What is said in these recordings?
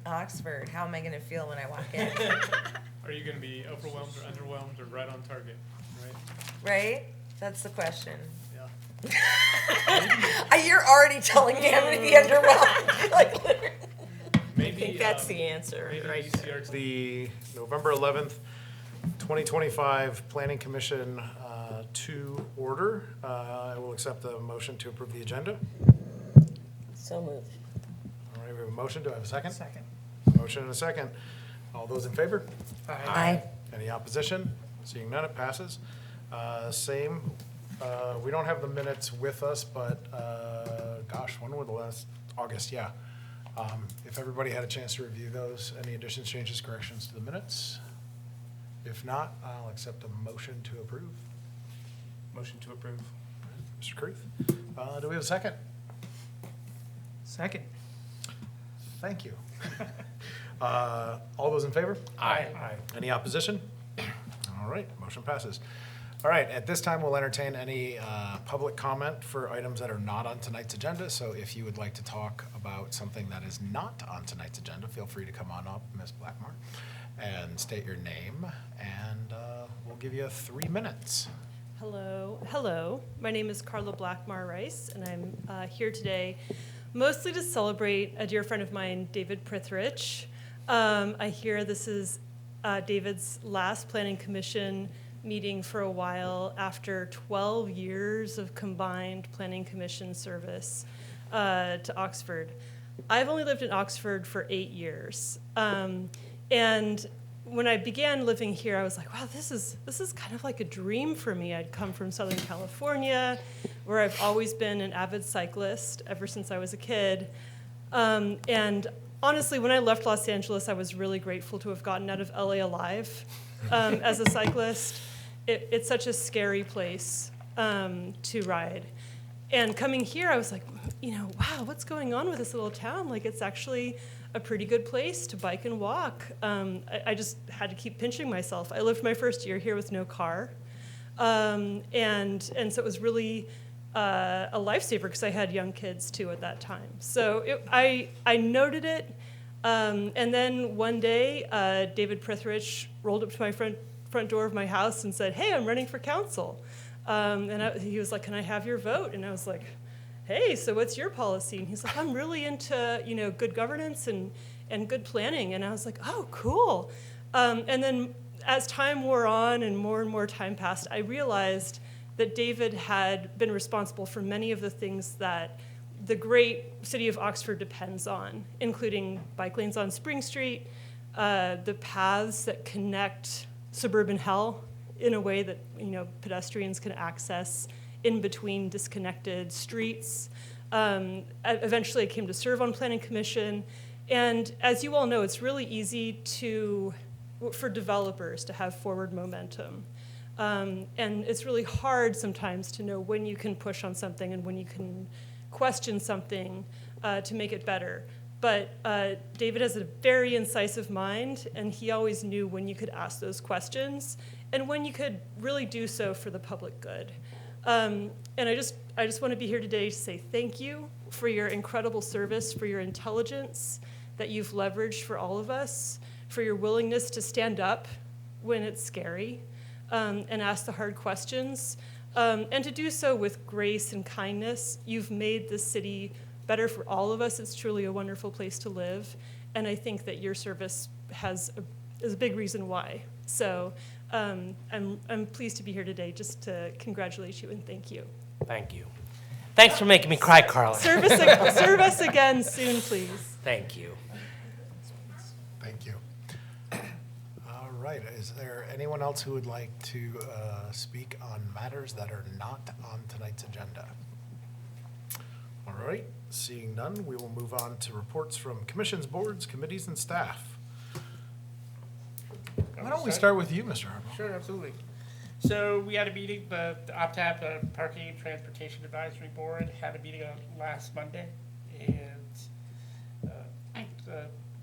Oxford. How am I going to feel when I walk in? Are you going to be overwhelmed or underwhelmed or right on target, right? Right? That's the question. Yeah. You're already telling me I'm going to be underwhelmed. Like, literally. Maybe, I think that's the answer, maybe right? ECRT. The November 11th, 2025 Planning Commission to order. I will accept the motion to approve the agenda. So moved. All right, we have a motion. Do I have a second? Second. Motion and a second. All those in favor? Aye. Any opposition? Seeing none, it passes. Same, we don't have the minutes with us, but, gosh, when were the last, August, yeah. If everybody had a chance to review those, any additions, changes, corrections to the minutes? If not, I'll accept a motion to approve. Motion to approve. Mr. Kruth, do we have a second? Second. Thank you. All those in favor? Aye. Any opposition? All right, motion passes. All right, at this time, we'll entertain any public comment for items that are not on tonight's agenda. So if you would like to talk about something that is not on tonight's agenda, feel free to come on up, Ms. Blackmar, and state your name, and we'll give you 3 minutes. Hello. My name is Carla Blackmar Rice, and I'm here today mostly to celebrate a dear friend of mine, David Prithridge. I hear this is David's last Planning Commission meeting for a while after 12 years of combined Planning Commission service to Oxford. I've only lived in Oxford for 8 years. And when I began living here, I was like, wow, this is kind of like a dream for me. I'd come from Southern California, where I've always been an avid cyclist ever since I was a kid. And honestly, when I left Los Angeles, I was really grateful to have gotten out of LA alive as a cyclist. It's such a scary place to ride. And coming here, I was like, wow, what's going on with this little town? Like, it's actually a pretty good place to bike and walk. I just had to keep pinching myself. I lived my first year here with no car. And so it was really a lifesaver because I had young kids too at that time. So I noted it. And then one day, David Prithridge rolled up to my front door of my house and said, hey, I'm running for council. He was like, can I have your vote? And I was like, hey, so what's your policy? And he's like, I'm really into, good governance and good planning. And I was like, oh, cool. And then as time wore on and more time passed, I realized that David had been responsible for many of the things that the great city of Oxford depends on, including bike lanes on Spring Street, the paths that connect suburban hell in a way that, pedestrians can access in between disconnected streets. Eventually I came to serve on Planning Commission. And as you all know, it's really easy for developers to have forward momentum. And it's really hard sometimes to know when you can push on something and when you can question something to make it better. But David has a very incisive mind, and he always knew when you could ask those questions and when you could really do so for the public good. And I just want to be here today to say thank you for your incredible service, for your intelligence that you've leveraged for all of us, for your willingness to stand up when it's scary and ask the hard questions, and to do so with grace and kindness. You've made this city better for all of us. It's truly a wonderful place to live, and I think that your service is a big reason why. So I'm pleased to be here today just to congratulate you and thank you. Thank you. Thanks for making me cry, Carla. Serve us again soon, please. Thank you. Thank you. All right, is there anyone else who would like to speak on matters that are not on tonight's agenda? All right, seeing none, we will move on to reports from commissions, boards, committees, and staff. Why don't we start with you, Mr. Harbaugh? Sure, absolutely. So we had a meeting, the OPTAP, the Parking and Transportation Advisory Board, had a meeting last Monday, and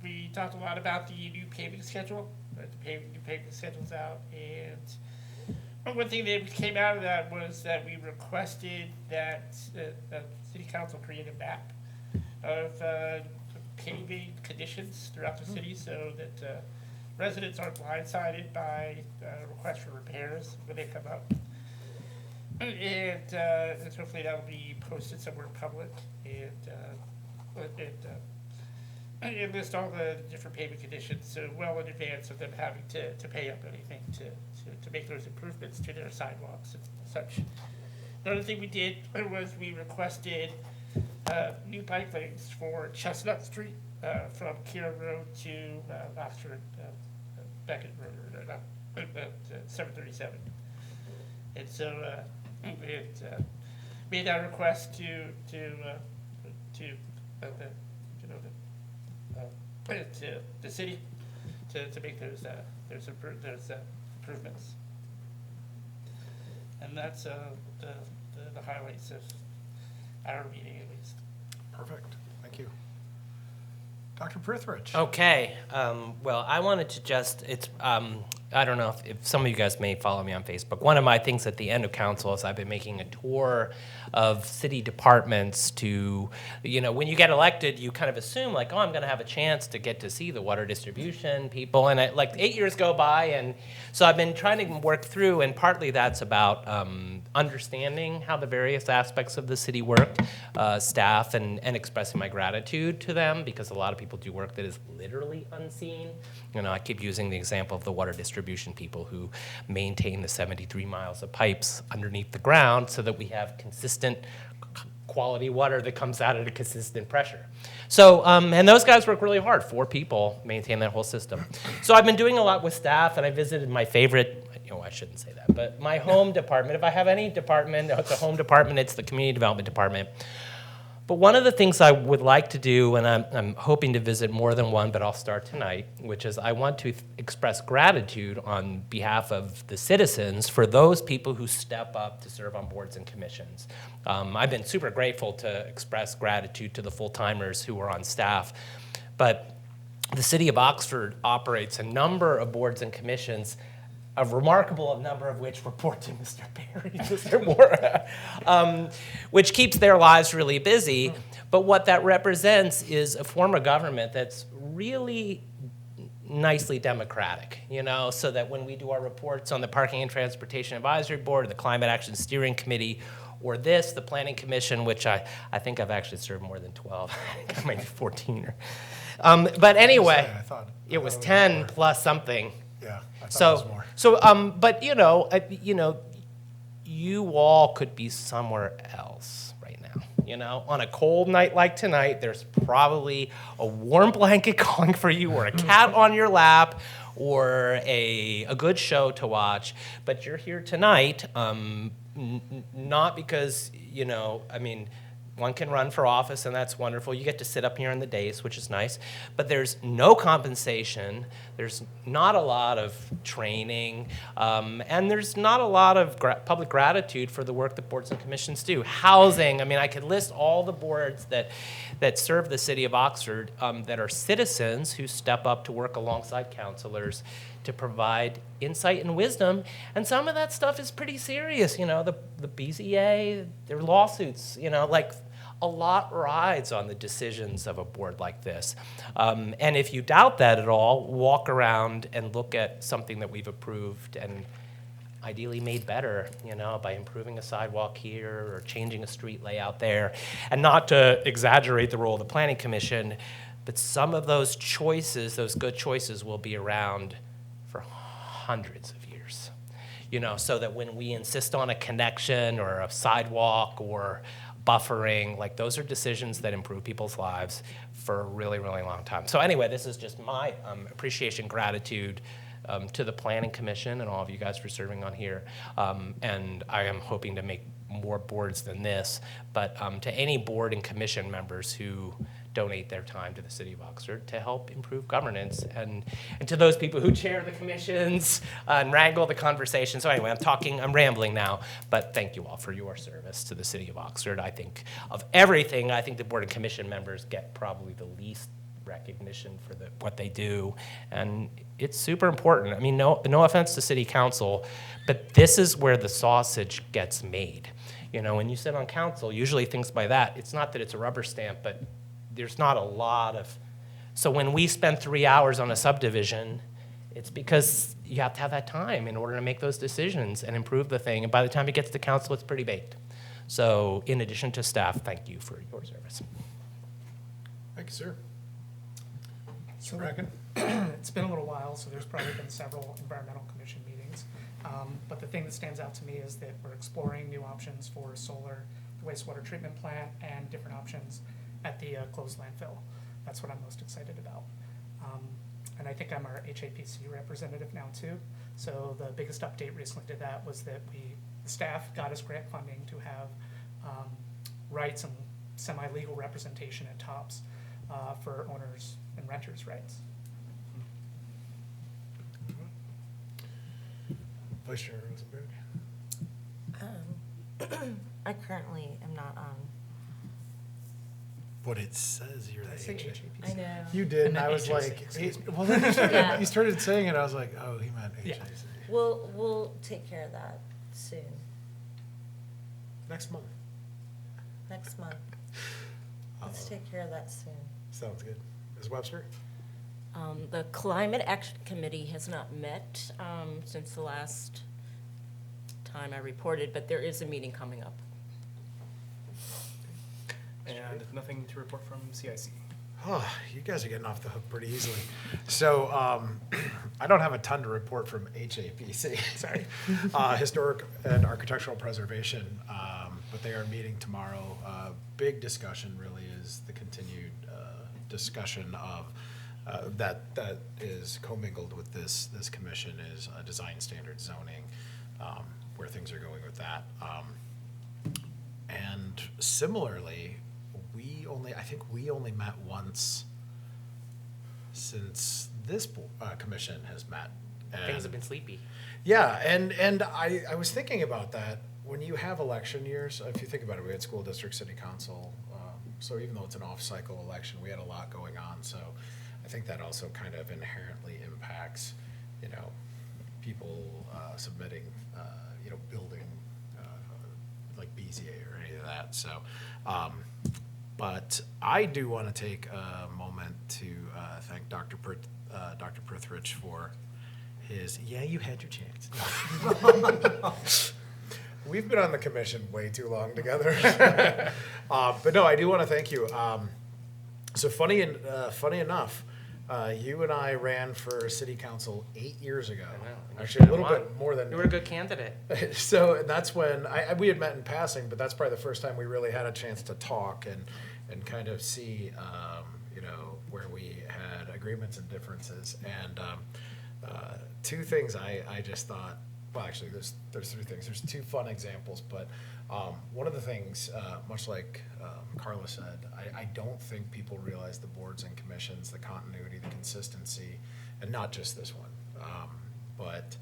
we talked a lot about the new paving schedule. The new paving schedule's out, and one thing that came out of that was that we requested that the City Council create a map of paving conditions throughout the city so that residents aren't blindsided by requests for repairs when they come up. And hopefully that'll be posted somewhere public and list all the different paving conditions, so well in advance of them having to pay up anything to make those improvements to their sidewalks and such. Another thing we did was we requested new bike lanes for Chestnut Street from Kieran Road to Oxford Beckett Road, or 737. And so it made that request to the city to make those improvements. And that's the highlights of our meeting, at least. Perfect. Thank you. Dr. Prithridge. Okay, well, I wanted to just, I don't know if some of you guys may follow me on Facebook. One of my things at the end of council is I've been making a tour of city departments to, when you get elected, you kind of assume like, oh, I'm going to have a chance to get to see the water distribution people. And like 8 years go by. And so I've been trying to work through, and partly that's about understanding how the various aspects of the city work, staff, and expressing my gratitude to them, because a lot of people do work that is literally unseen. I keep using the example of the water distribution people who maintain the 73 miles of pipes underneath the ground so that we have consistent quality water that comes out at a consistent pressure. So, and those guys work really hard. 4 people maintain that whole system. So I've been doing a lot with staff, and I visited my favorite, I shouldn't say that, but my home department. If I have any department, it's a home department, it's the community development department. But one of the things I would like to do, and I'm hoping to visit more than one, but I'll start tonight, which is I want to express gratitude on behalf of the citizens for those people who step up to serve on boards and commissions. I've been super grateful to express gratitude to the full-timers who are on staff, but the city of Oxford operates a number of boards and commissions, a remarkable number of which report to Mr. Perry, Mr. Mora, which keeps their lives really busy. But what that represents is a form of government that's really nicely democratic, so that when we do our reports on the Parking and Transportation Advisory Board, or the Climate Action Steering Committee, or the Planning Commission, which I think I've actually served more than 12, I think maybe 14. But anyway, I thought it was more. 10 plus something. Yeah, I thought it was more. But you all could be somewhere else right now. On a cold night like tonight, there's probably a warm blanket calling for you, or a cat on your lap, or a good show to watch. But you're here tonight, not because one can run for office, and that's wonderful. You get to sit up here in the dais, which is nice. But there's no compensation. There's not a lot of training. And there's not a lot of public gratitude for the work that boards and commissions do. Housing, I could list all the boards that serve the city of Oxford that are citizens who step up to work alongside councilors to provide insight and wisdom, and some of that stuff is pretty serious. The BZA, their lawsuits, a lot rides on the decisions of a board like this. And if you doubt that at all, walk around and look at something that we've approved and ideally made better, by improving a sidewalk here or changing a street layout there. And not to exaggerate the role of the Planning Commission, but some of those choices, those good choices, will be around for hundreds of years, so that when we insist on a connection or a sidewalk or buffering, those are decisions that improve people's lives for a really, really long time. So anyway, this is just my appreciation, gratitude to the Planning Commission and all of you guys for serving on here. And I am hoping to make more boards than this, but to any board and commission members who donate their time to the city of Oxford to help improve governance, and to those people who chair the commissions and wrangle the conversation. So anyway, I'm rambling now, but thank you all for your service to the city of Oxford. I think of everything, I think the board and commission members get probably the least recognition for what they do, and it's super important. No offense to city council, but this is where the sausage gets made. When you sit on council, usually things by that, it's not that it's a rubber stamp, but there's not a lot of So when we spend 3 hours on a subdivision, it's because you have to have that time in order to make those decisions and improve the thing. And by the time it gets to council, it's pretty baked. So in addition to staff, thank you for your service. Thank you, sir. So- Mr. Bracken? It's been a little while, so there's probably been several environmental commission meetings. But the thing that stands out to me is that we're exploring new options for solar, the wastewater treatment plant, and different options at the closed landfill. That's what I'm most excited about. And I think I'm our HAPC representative now too. So the biggest update recently to that was that the staff got us grant funding to have rights and semi-legal representation at TOPS for owners and renters' rights. Vice Chair Rosenberg? I currently am not on. But it says you're Did I the say HA. I HAPC? know. You did, and I I meant was HAC, like, excuse me. well, then Yeah. you started saying it, I was like, oh, he meant Yeah. HAC. We'll take care of that soon. Next month. Next month. Let's take care of that soon. Sounds good. Ms. Webster? The Climate Action Committee has not met since the last time I reported, but there is a meeting coming up. And nothing to report from CIC. Oh, you guys are getting off the hook pretty easily. So, I don't have a ton to report from HAPC, sorry. Historic and Architectural Preservation, but they are meeting tomorrow. Big discussion really is the continued discussion of that is commingled with this commission is design standard zoning, where things are going with that. And similarly, I think we only met once since this commission has met. Things And- have been sleepy. Yeah, and I was thinking about that. When you have election years, if you think about it, we had school district, city council, so even though it's an off-cycle election, we had a lot going on. So I think that also kind of inherently impacts, people submitting, building like BZA or any of that. So, but I do want to take a moment to thank Dr. Prithridge for his, yeah, you had your chance. We've been on the commission way too long together. But no, I do want to thank you. So funny enough, you and I ran for city council 8 years ago. I know. Actually, a little bit more than. You were a good candidate. So that's when we had met in passing, but that's probably the first time we really had a chance to talk and kind of see, where we had agreements and differences. And two things I just thought, well, actually, there's three things. There's two fun examples, but one of the things, much like Carla said, I don't think people realize the boards and commissions, the continuity, the consistency, and not just this one, but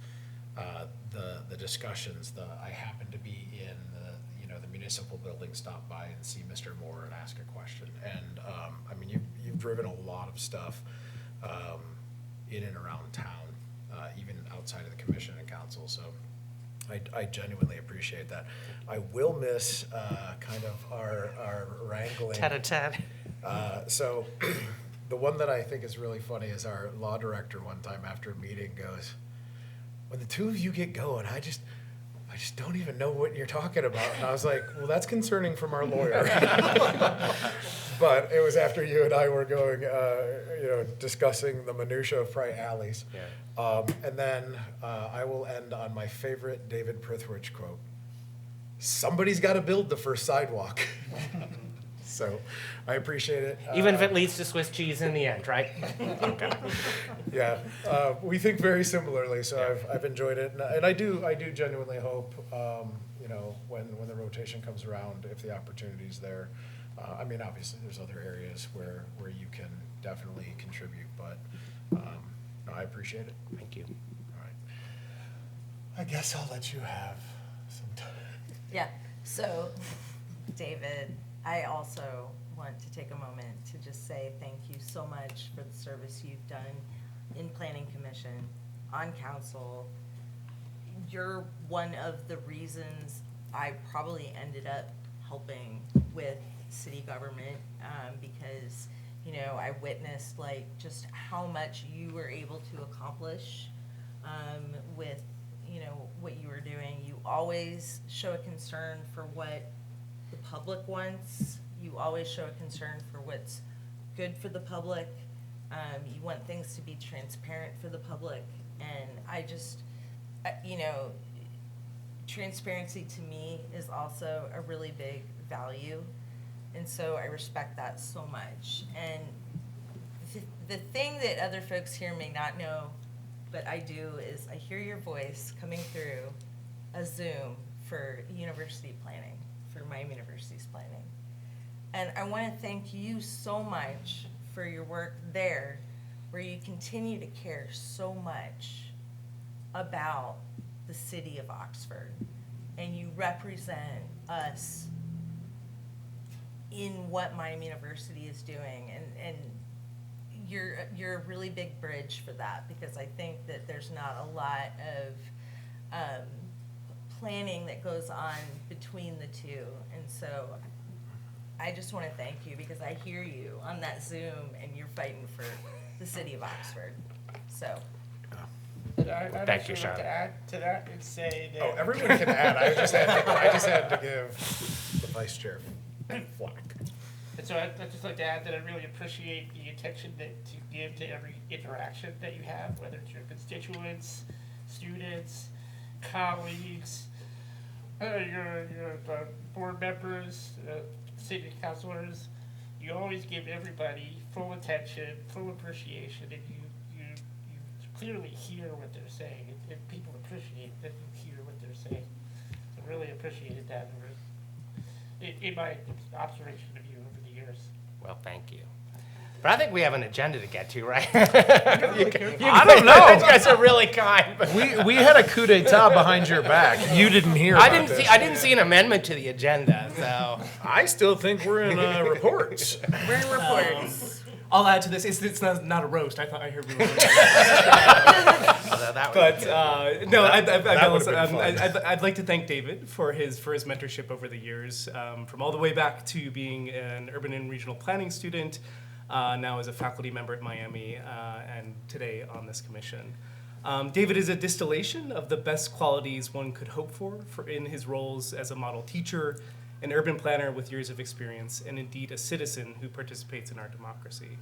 the discussions. I happened to be in the municipal building, stop by and see Mr. Moore and ask a question. And I mean, you've driven a lot of stuff in and around town, even outside of the commission and council. So I genuinely appreciate that. I will miss kind of our wrangling. Tat-a-tat. So the one that I think is really funny is our law director one time after a meeting goes, when the two of you get going, I just don't even know what you're talking about. And I was like, well, that's concerning from our lawyer. But it was after you and I were going, discussing the minutia of Pry Alleys. Yeah. And then I will end on my favorite David Prithridge quote. Somebody's got to build the first sidewalk. So I appreciate it. Even if it leads to Swiss cheese in the end, right? Okay. Yeah, we think very similarly, so I've enjoyed it, and I do genuinely hope, when the rotation comes around, if the opportunity's there. I mean, obviously, there's other areas where you can definitely contribute, but no, I appreciate it. Thank you. All right. I guess I'll let you have some time. Yeah, so, David, I also want to take a moment to just say thank you so much for the service you've done in Planning Commission, on council. You're one of the reasons I probably ended up helping with city government, because You know, I witnessed like just how much you were able to accomplish with, you know, what you were doing. You always show a concern for what the public wants. You always show a concern for what's good for the public. You want things to be transparent for the public. And I just, you know, transparency to me is also a really big value. And so I respect that so much. And the thing that other folks here may not know, but I do, is I hear your voice coming through a Zoom for university planning, for Miami University's planning. And I want to thank you so much for your work there, where you continue to care so much about the city of Oxford. And you represent us in what Miami University is doing. And you're a really big bridge for that, because I think that there's not a lot of planning that goes on between the two. And so I just want to thank you, because I hear you on that Zoom and you're fighting for the city of Oxford. So. And I'd Thank you, actually like Sean. to add to that and say that. Oh, everyone can add. I just had to give the vice chair flack. And so I'd just like to add that I really appreciate the attention that you give to every interaction that you have, whether it's your constituents, students, colleagues, your board members, city councilors. You always give everybody full attention, full appreciation, and you clearly hear what they're saying, and people appreciate that you hear what they're saying. I really appreciated that in my observation of you over the years. Well, thank you. But I think we have an agenda to get to, right? I don't know. You guys are really kind. But We had a coup d'etat behind your back. You didn't hear. I about didn't see an amendment to the agenda, so. I still think we're in reports. We're in reports. I'll add to this. It's not a roast. I thought I heard we were. Although that would But no, That would've been fun. I'd like to thank David for his mentorship over the years, from all the way back to being an urban and regional planning student, now as a faculty member at Miami, and today on this commission. David is a distillation of the best qualities one could hope for in his roles as a model teacher, an urban planner with years of experience, and indeed a citizen who participates in our democracy.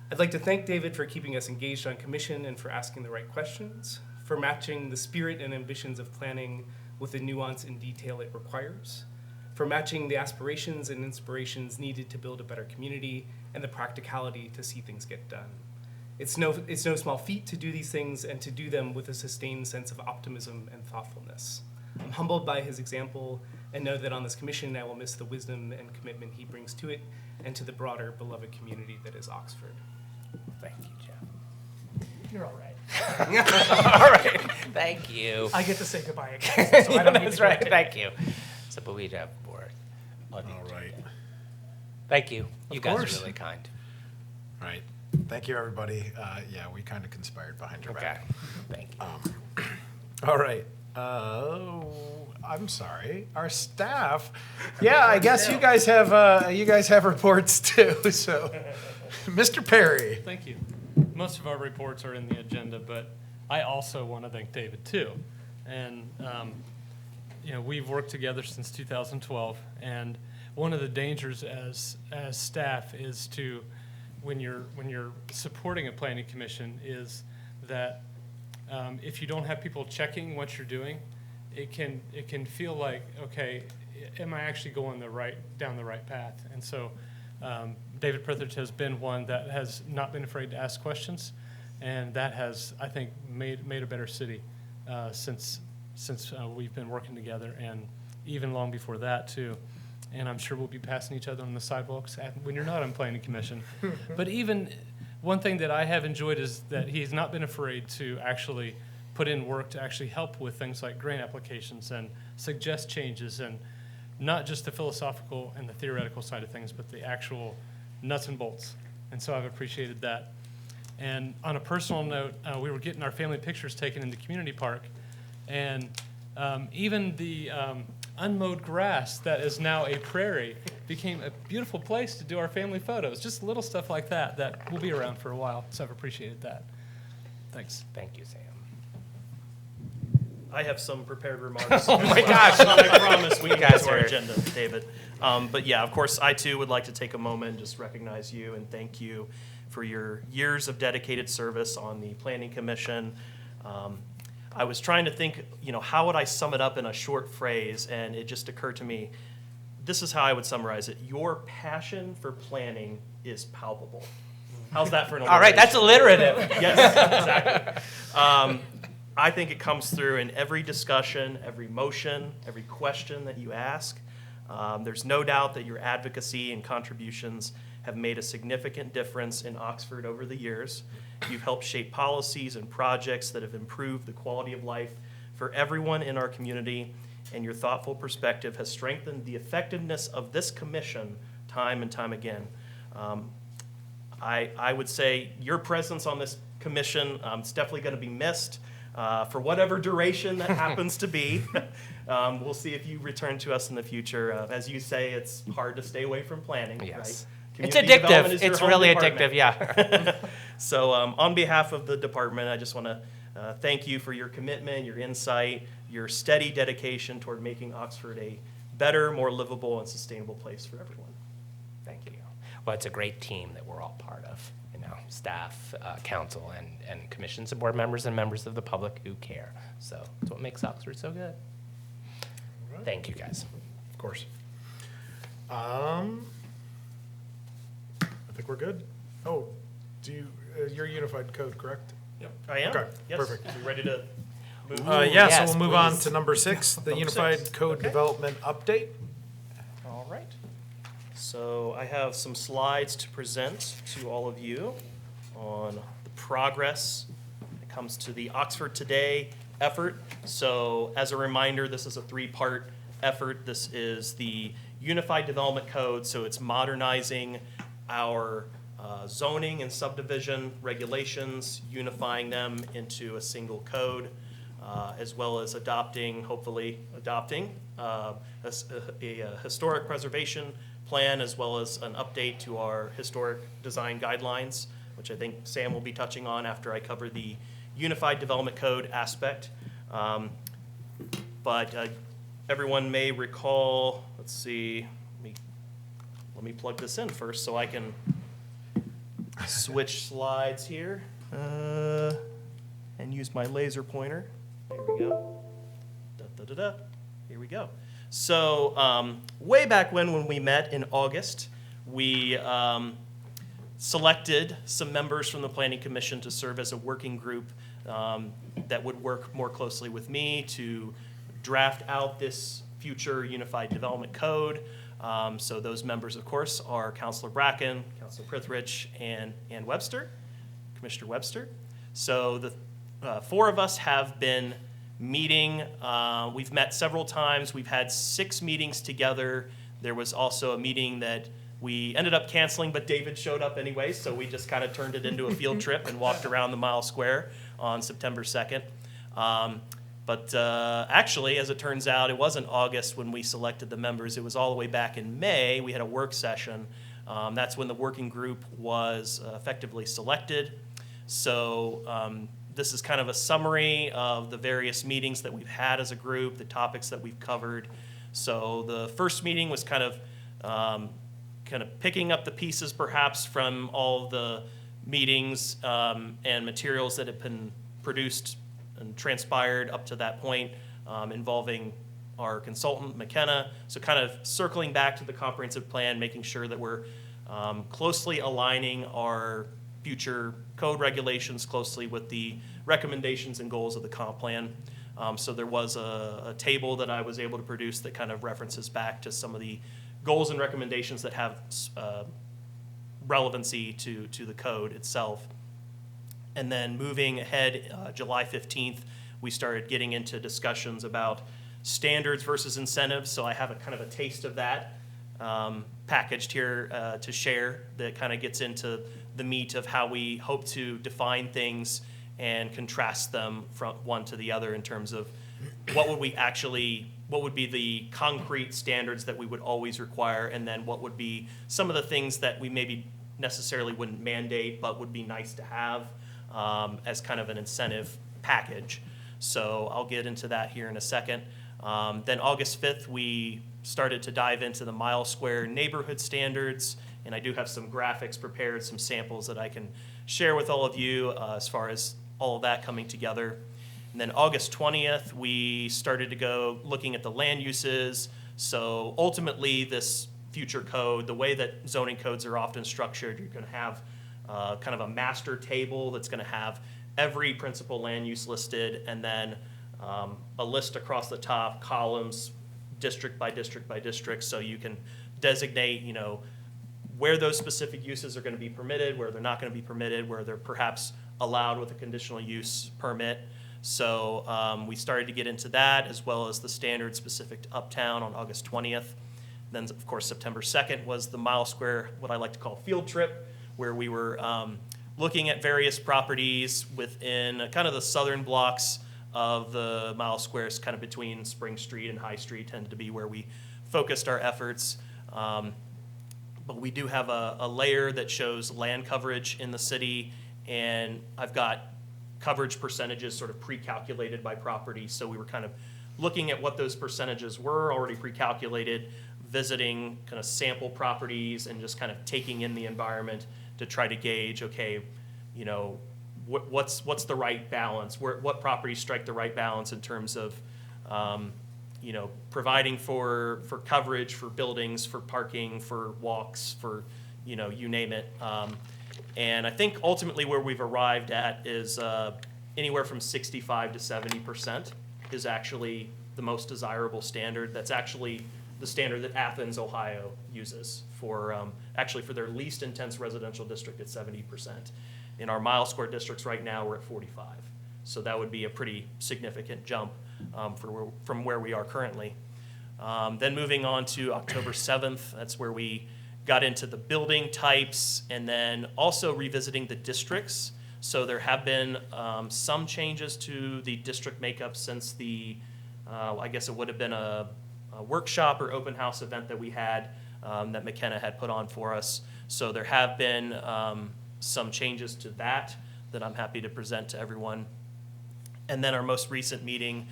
I'd like to thank David for keeping us engaged on commission and for asking the right questions, for matching the spirit and ambitions of planning with the nuance and detail it requires, for matching the aspirations and inspirations needed to build a better community and the practicality to see things get done. It's no small feat to do these things and to do them with a sustained sense of optimism and thoughtfulness. I'm humbled by his example and know that on this commission I will miss the wisdom and commitment he brings to it and to the broader beloved community that is Oxford. Thank you, Jeff. You're all right. All right, thank you. I get to say goodbye again, so I don't need That's to right, do it. thank you. So, but we'd have board. All right. Thank you. You Of guys course. are really kind. Right. Thank you, everybody. Yeah, we kind of conspired behind your Okay, back. thank you. All right. I'm sorry. Our staff. Yeah, I guess you guys have reports too. So, Mr. Perry. Thank you. Most of our reports are in the agenda, but I also want to thank David too. And, you know, we've worked together since 2012, and one of the dangers as staff is to, when you're supporting a planning commission, is that if you don't have people checking what you're doing, it can feel like, okay, am I actually going down the right path? And so David Prithridge has been one that has not been afraid to ask questions, and that has, I think, made a better city since we've been working together, and even long before that too. And I'm sure we'll be passing each other on the sidewalks when you're not on planning commission. But even one thing that I have enjoyed is that he's not been afraid to actually put in work to actually help with things like grant applications and suggest changes, and not just the philosophical and the theoretical side of things, but the actual nuts and bolts. And so I've appreciated that. And on a personal note, we were getting our family pictures taken in the community park, and even the unmowed grass that is now a prairie became a beautiful place to do our family photos. Just little stuff like that that will be around for a while. So I've appreciated that. Thanks. Thank you, Sam. I have some prepared remarks. Oh my gosh. I promise we can You get guys to our are- agenda, David. But yeah, of course, I too would like to take a moment and just recognize you and thank you for your years of dedicated service on the Planning Commission. I was trying to think, how would I sum it up in a short phrase? And it just occurred to me, this is how I would summarize it. Your passion for planning is palpable. How's that for an All right, that's alliterative. Yes, exactly. I think it comes through in every discussion, every motion, every question that you ask. There's no doubt that your advocacy and contributions have made a significant difference in Oxford over the years. You've helped shape policies and projects that have improved the quality of life for everyone in our community, and your thoughtful perspective has strengthened the effectiveness of this commission time and time again. I would say your presence on this commission is definitely going to be missed for whatever duration that happens to be. We'll see if you return to us in the future. As you say, it's hard to stay away from planning, Yes. right? It's Community development addictive. is your It's home really department. addictive, yeah. So on behalf of the department, I just want to thank you for your commitment, your insight, your steady dedication toward making Oxford a better, more livable, and sustainable place for everyone. Thank you. Well, it's a great team that we're all part of, staff, council, and commissions and board members and members of the public who care. So it's what makes Oxford so good. Thank you, guys. Of course. I think we're good. Oh, you're unified code, correct? I am. Okay, Yes. perfect. We ready to move? Yeah, yes, so we'll move on please. to number 6, the Number Unified 6, Code okay. Development Update. All right. So I have some slides to present to all of you on the progress when it comes to the Oxford Today effort. So as a reminder, this is a 3-part effort. This is the Unified Development Code, so it's modernizing our zoning and subdivision regulations, unifying them into a single code, as well as hopefully adopting a historic preservation plan, as well as an update to our historic design guidelines, which I think Sam will be touching on after I cover the Unified Development Code aspect. But everyone may recall, let's see, let me plug this in first so I can switch slides here and use my laser pointer. There we go. Da-da-da-da. Here we go. So way back when we met in August, we selected some members from the Planning Commission to serve as a working group that would work more closely with me to draft out this future Unified Development Code. So those members, of course, are Councilor Bracken, Councilor Prithridge, and Webster, Commissioner Webster. So the 4 of us have been meeting. We've met several times. We've had 6 meetings together. There was also a meeting that we ended up canceling, but David showed up anyway, so we just kind of turned it into a field trip and walked around the Mile Square on September 2nd. But actually, as it turns out, it wasn't August when we selected the members. It was all the way back in May. We had a work session. That's when the working group was effectively selected. So this is kind of a summary of the various meetings that we've had as a group, the topics that we've covered. So the first meeting was kind of picking up the pieces perhaps from all the meetings and materials that have been produced and transpired up to that point, involving our consultant, McKenna. So kind of circling back to the comprehensive plan, making sure that we're closely aligning our future code regulations closely with the recommendations and goals of the comp plan. So there was a table that I was able to produce that kind of references back to some of the goals and recommendations that have relevancy to the code itself. And then moving ahead, July 15th, we started getting into discussions about standards versus incentives. So I have a kind of a taste of that packaged here to share that kind of gets into the meat of how we hope to define things and contrast them from one to the other in terms of what would we actually what would be the concrete standards that we would always require, and then what would be some of the things that we maybe necessarily wouldn't mandate, but would be nice to have as kind of an incentive package. So I'll get into that here in a second. Then August 5th, we started to dive into the mile square neighborhood standards, and I do have some graphics prepared, some samples that I can share with all of you as far as all of that coming together. And then August 20th, we started to go looking at the land uses. So ultimately, this future code, the way that zoning codes are often structured, you're going to have kind of a master table that's going to have every principal land use listed, and then a list across the top, columns, district by district by district, so you can designate, you know, where those specific uses are going to be permitted, where they're not going to be permitted, where they're perhaps allowed with a conditional use permit. So we started to get into that, as well as the standards specific to Uptown on August 20th. Then, of course, September 2nd was the Mile Square, what I like to call field trip, where we were looking at various properties within kind of the southern blocks of the Mile Squares, kind of between Spring Street and High Street, tended to be where we focused our efforts. But we do have a layer that shows land coverage in the city, and I've got coverage percentages sort of pre-calculated by property. So we were kind of looking at what those percentages were already pre-calculated, visiting kind of sample properties, and just kind of taking in the environment to try to gauge, okay, you know, what's the right balance? What properties strike the right balance in terms of, you know, providing for coverage, for buildings, for parking, for walks, for, you know, you name it. And I think ultimately where we've arrived at is anywhere from 65 to 70% is actually the most desirable standard. That's actually the standard that Athens, Ohio uses for actually for their least intense residential district at 70%. In our Mile Square districts right now, we're at 45. So that would be a pretty significant jump from where we are currently. Then moving on to October 7th, that's where we got into the building types, and then also revisiting the districts. So there have been some changes to the district makeup since the, I guess it would have been a workshop or open house event that we had that McKenna had put on for us. So there have been some changes to that I'm happy to present to everyone. And then our most recent meeting,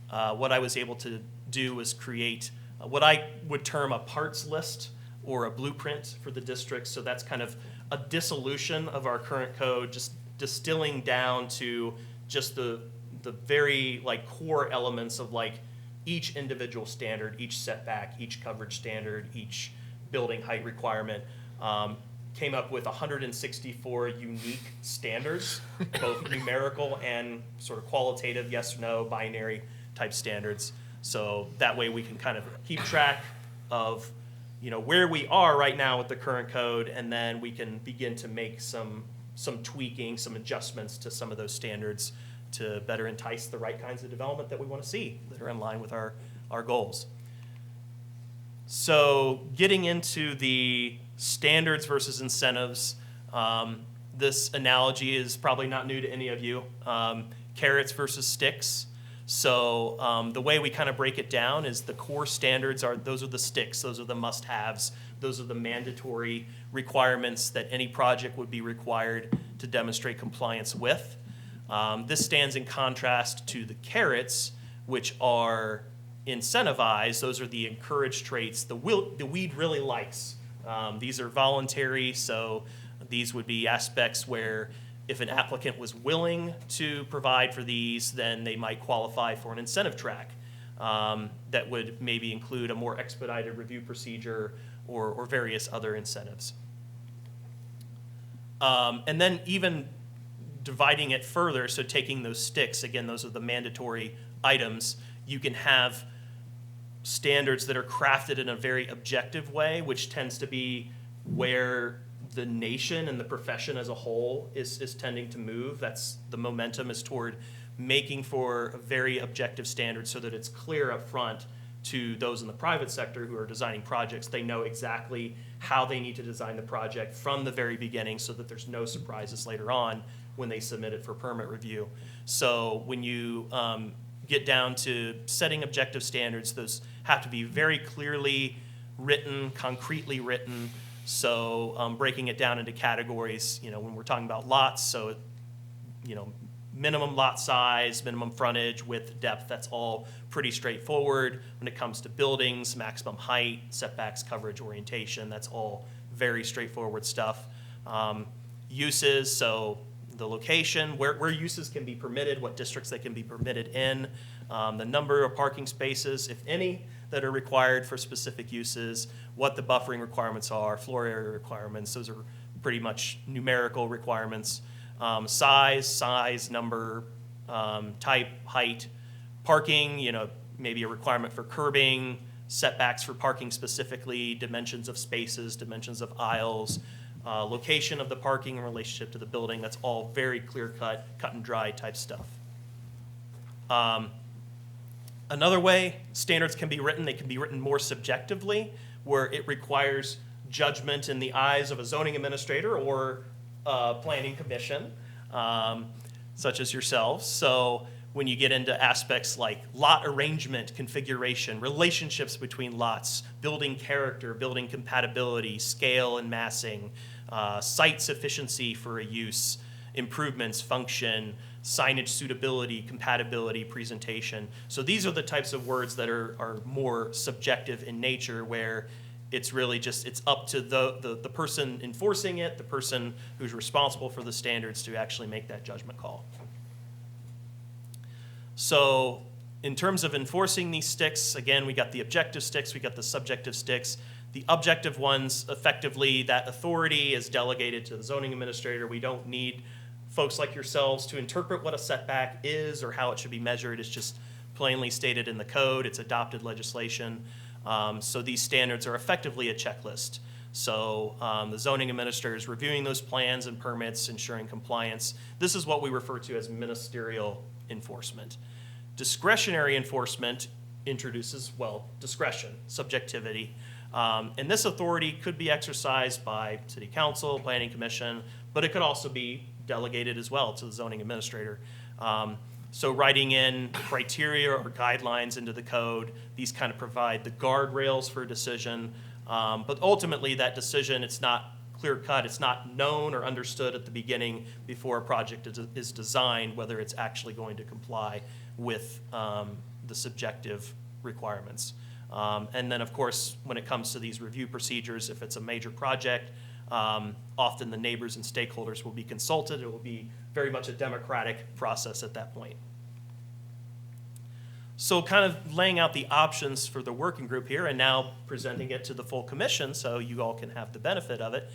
what I was able to do was create what I would term a parts list or a blueprint for the district. So that's kind of a dissolution of our current code, just distilling down to just the very like core elements of like each individual standard, each setback, each coverage standard, each building height requirement. Came up with 164 unique standards, both numerical and sort of qualitative, yes, no, binary type standards. So that way we can kind of keep track of, you know, where we are right now with the current code, and then we can begin to make some tweaking, some adjustments to some of those standards to better entice the right kinds of development that we want to see that are in line with our goals. So getting into the standards versus incentives, this analogy is probably not new to any of you. Carrots versus sticks. So the way we kind of break it down is the core standards those are the sticks, those are the must-haves, those are the mandatory requirements that any project would be required to demonstrate compliance with. This stands in contrast to the carrots, which are incentivized. Those are the encouraged traits the weed really likes. These are voluntary, so these would be aspects where if an applicant was willing to provide for these, then they might qualify for an incentive track that would maybe include a more expedited review procedure or various other incentives. And then even dividing it further, so taking those sticks, again, those are the mandatory items, you can have standards that are crafted in a very objective way, which tends to be where the nation and the profession as a whole is tending to move. That's the momentum is toward making for a very objective standard so that it's clear up front to those in the private sector who are designing projects. They know exactly how they need to design the project from the very beginning so that there's no surprises later on when they submit it for permit review. So when you get down to setting objective standards, those have to be very clearly written, concretely written. So breaking it down into categories, when we're talking about lots, so, minimum lot size, minimum frontage, width, depth, that's all pretty straightforward. When it comes to buildings, maximum height, setbacks, coverage, orientation, that's all very straightforward stuff. Uses, so the location, where uses can be permitted, what districts they can be permitted in, the number of parking spaces, if any, that are required for specific uses, what the buffering requirements are, floor area requirements, those are pretty much numerical requirements. Size, number, type, height, parking, maybe a requirement for curbing, setbacks for parking specifically, dimensions of spaces, dimensions of aisles, location of the parking in relationship to the building. That's all very clear-cut, cut and dry type stuff. Another way standards can be written, they can be written more subjectively, where it requires judgment in the eyes of a zoning administrator or planning commission, such as yourselves. So when you get into aspects like lot arrangement, configuration, relationships between lots, building character, building compatibility, scale and massing, site sufficiency for a use, improvements, function, signage suitability, compatibility, presentation. So these are the types of words that are more subjective in nature, where it's really just, it's up to the person enforcing it, the person who's responsible for the standards, to actually make that judgment call. So in terms of enforcing these sticks, again, we got the objective sticks, we got the subjective sticks. The objective ones, effectively, that authority is delegated to the zoning administrator. We don't need folks like yourselves to interpret what a setback is or how it should be measured. It's just plainly stated in the code. It's adopted legislation. So these standards are effectively a checklist. So the zoning administrator is reviewing those plans and permits, ensuring compliance. This is what we refer to as ministerial enforcement. Discretionary enforcement introduces, discretion, subjectivity. And this authority could be exercised by city council, planning commission, but it could also be delegated as well to the zoning administrator. So writing in criteria or guidelines into the code, these kind of provide the guardrails for a decision. But ultimately, that decision, it's not clear cut, it's not known or understood at the beginning before a project is designed, whether it's actually going to comply with the subjective requirements. And then, of course, when it comes to these review procedures, if it's a major project, often the neighbors and stakeholders will be consulted. It will be very much a democratic process at that point. So kind of laying out the options for the working group here and now presenting it to the full commission so you all can have the benefit of it.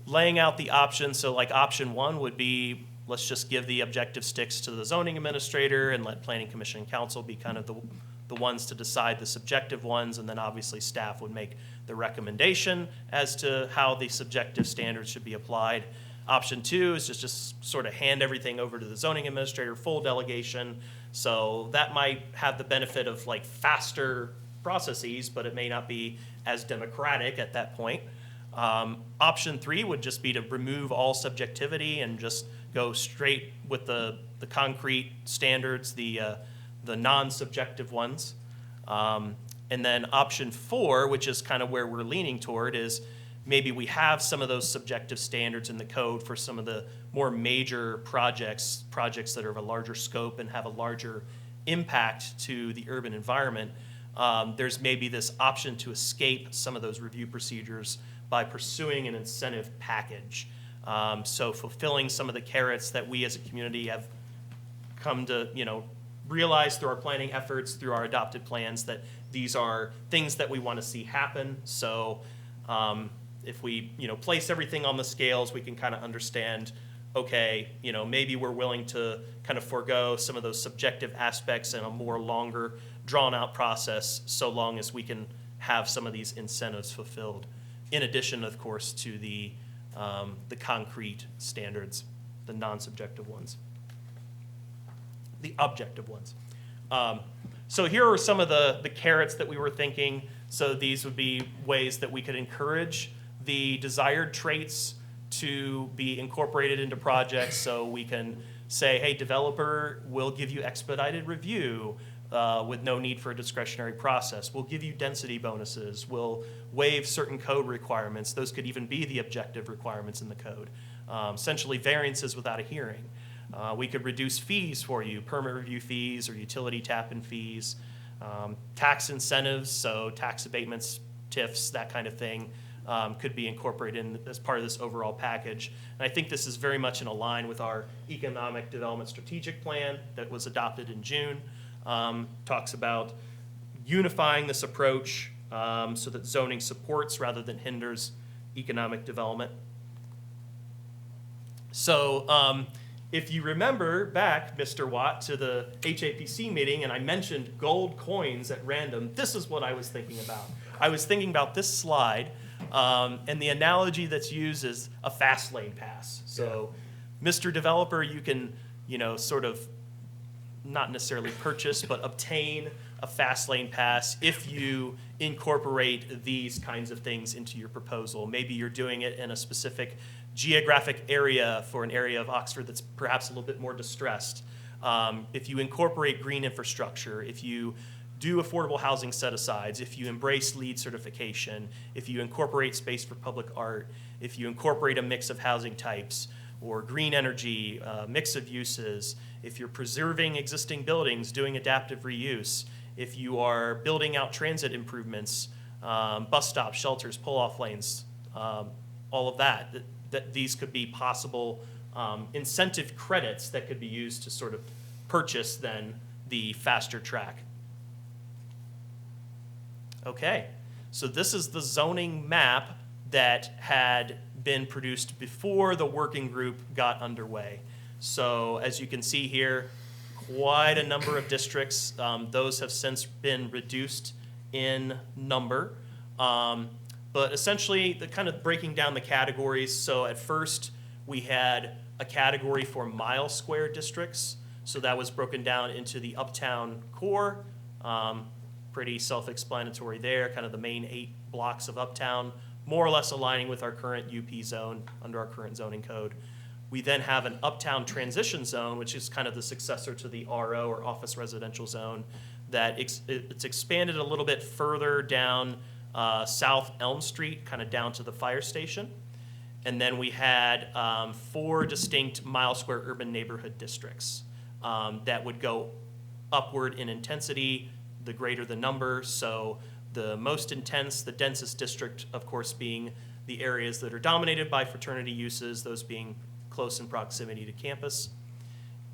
Laying out the options, so like option one would be, let's just give the objective sticks to the zoning administrator and let planning commission and council be kind of the ones to decide the subjective ones, and then obviously staff would make the recommendation as to how the subjective standards should be applied. Option two is just sort of hand everything over to the zoning administrator, full delegation. So that might have the benefit of like faster processes, but it may not be as democratic at that point. Option three would just be to remove all subjectivity and just go straight with the concrete standards, the non-subjective ones. And then option four, which is kind of where we're leaning toward, is maybe we have some of those subjective standards in the code for some of the more major projects that are of a larger scope and have a larger impact to the urban environment. There's maybe this option to escape some of those review procedures by pursuing an incentive package. So fulfilling some of the carrots that we as a community have come to, realize through our planning efforts, through our adopted plans, that these are things that we want to see happen. So if we, place everything on the scales, we can kind of understand, okay, maybe we're willing to kind of forego some of those subjective aspects in a more longer, drawn-out process, so long as we can have some of these incentives fulfilled. In addition, of course, to the concrete standards, the non-subjective ones. The objective ones. So here are some of the carrots that we were thinking. So these would be ways that we could encourage the desired traits to be incorporated into projects, so we can say, hey, developer, we'll give you expedited review with no need for a discretionary process. We'll give you density bonuses. We'll waive certain code requirements. Those could even be the objective requirements in the code. Essentially variances without a hearing. We could reduce fees for you, permit review fees or utility tap-in fees, tax incentives, so tax abatements, TIFs, that kind of thing, could be incorporated in as part of this overall package. And I think this is very much in line with our economic development strategic plan that was adopted in June. Talks about unifying this approach so that zoning supports rather than hinders economic development. So if you remember back, Mr. Watt, to the HAPC meeting, and I mentioned gold coins at random, this is what I was thinking about. I was thinking about this slide, and the analogy that's used is a fast lane pass. So, Mr. Developer, you can, sort of not necessarily purchase, but obtain a fast lane pass if you incorporate these kinds of things into your proposal. Maybe you're doing it in a specific geographic area for an area of Oxford that's perhaps a little bit more distressed. If you incorporate green infrastructure, if you do affordable housing set-asides, if you embrace LEED certification, if you incorporate space for public art, if you incorporate a mix of housing types or green energy, mix of uses, if you're preserving existing buildings, doing adaptive reuse, if you are building out transit improvements, bus stops, shelters, pull-off lanes, all of that these could be possible incentive credits that could be used to sort of purchase then the faster track. Okay, so this is the zoning map that had been produced before the working group got underway. So as you can see here, quite a number of districts. Those have since been reduced in number. But essentially, the kind of breaking down the categories. So at first, we had a category for mile square districts. So that was broken down into the uptown core. Pretty self-explanatory there, kind of the main 8 blocks of uptown, more or less aligning with our current UP zone under our current zoning code. We then have an uptown transition zone, which is kind of the successor to the RO or office residential zone, that it's expanded a little bit further down South Elm Street, kind of down to the fire station. And then we had 4 distinct mile square urban neighborhood districts that would go upward in intensity, the greater the number. So the most intense, the densest district, of course, being the areas that are dominated by fraternity uses, those being close in proximity to campus.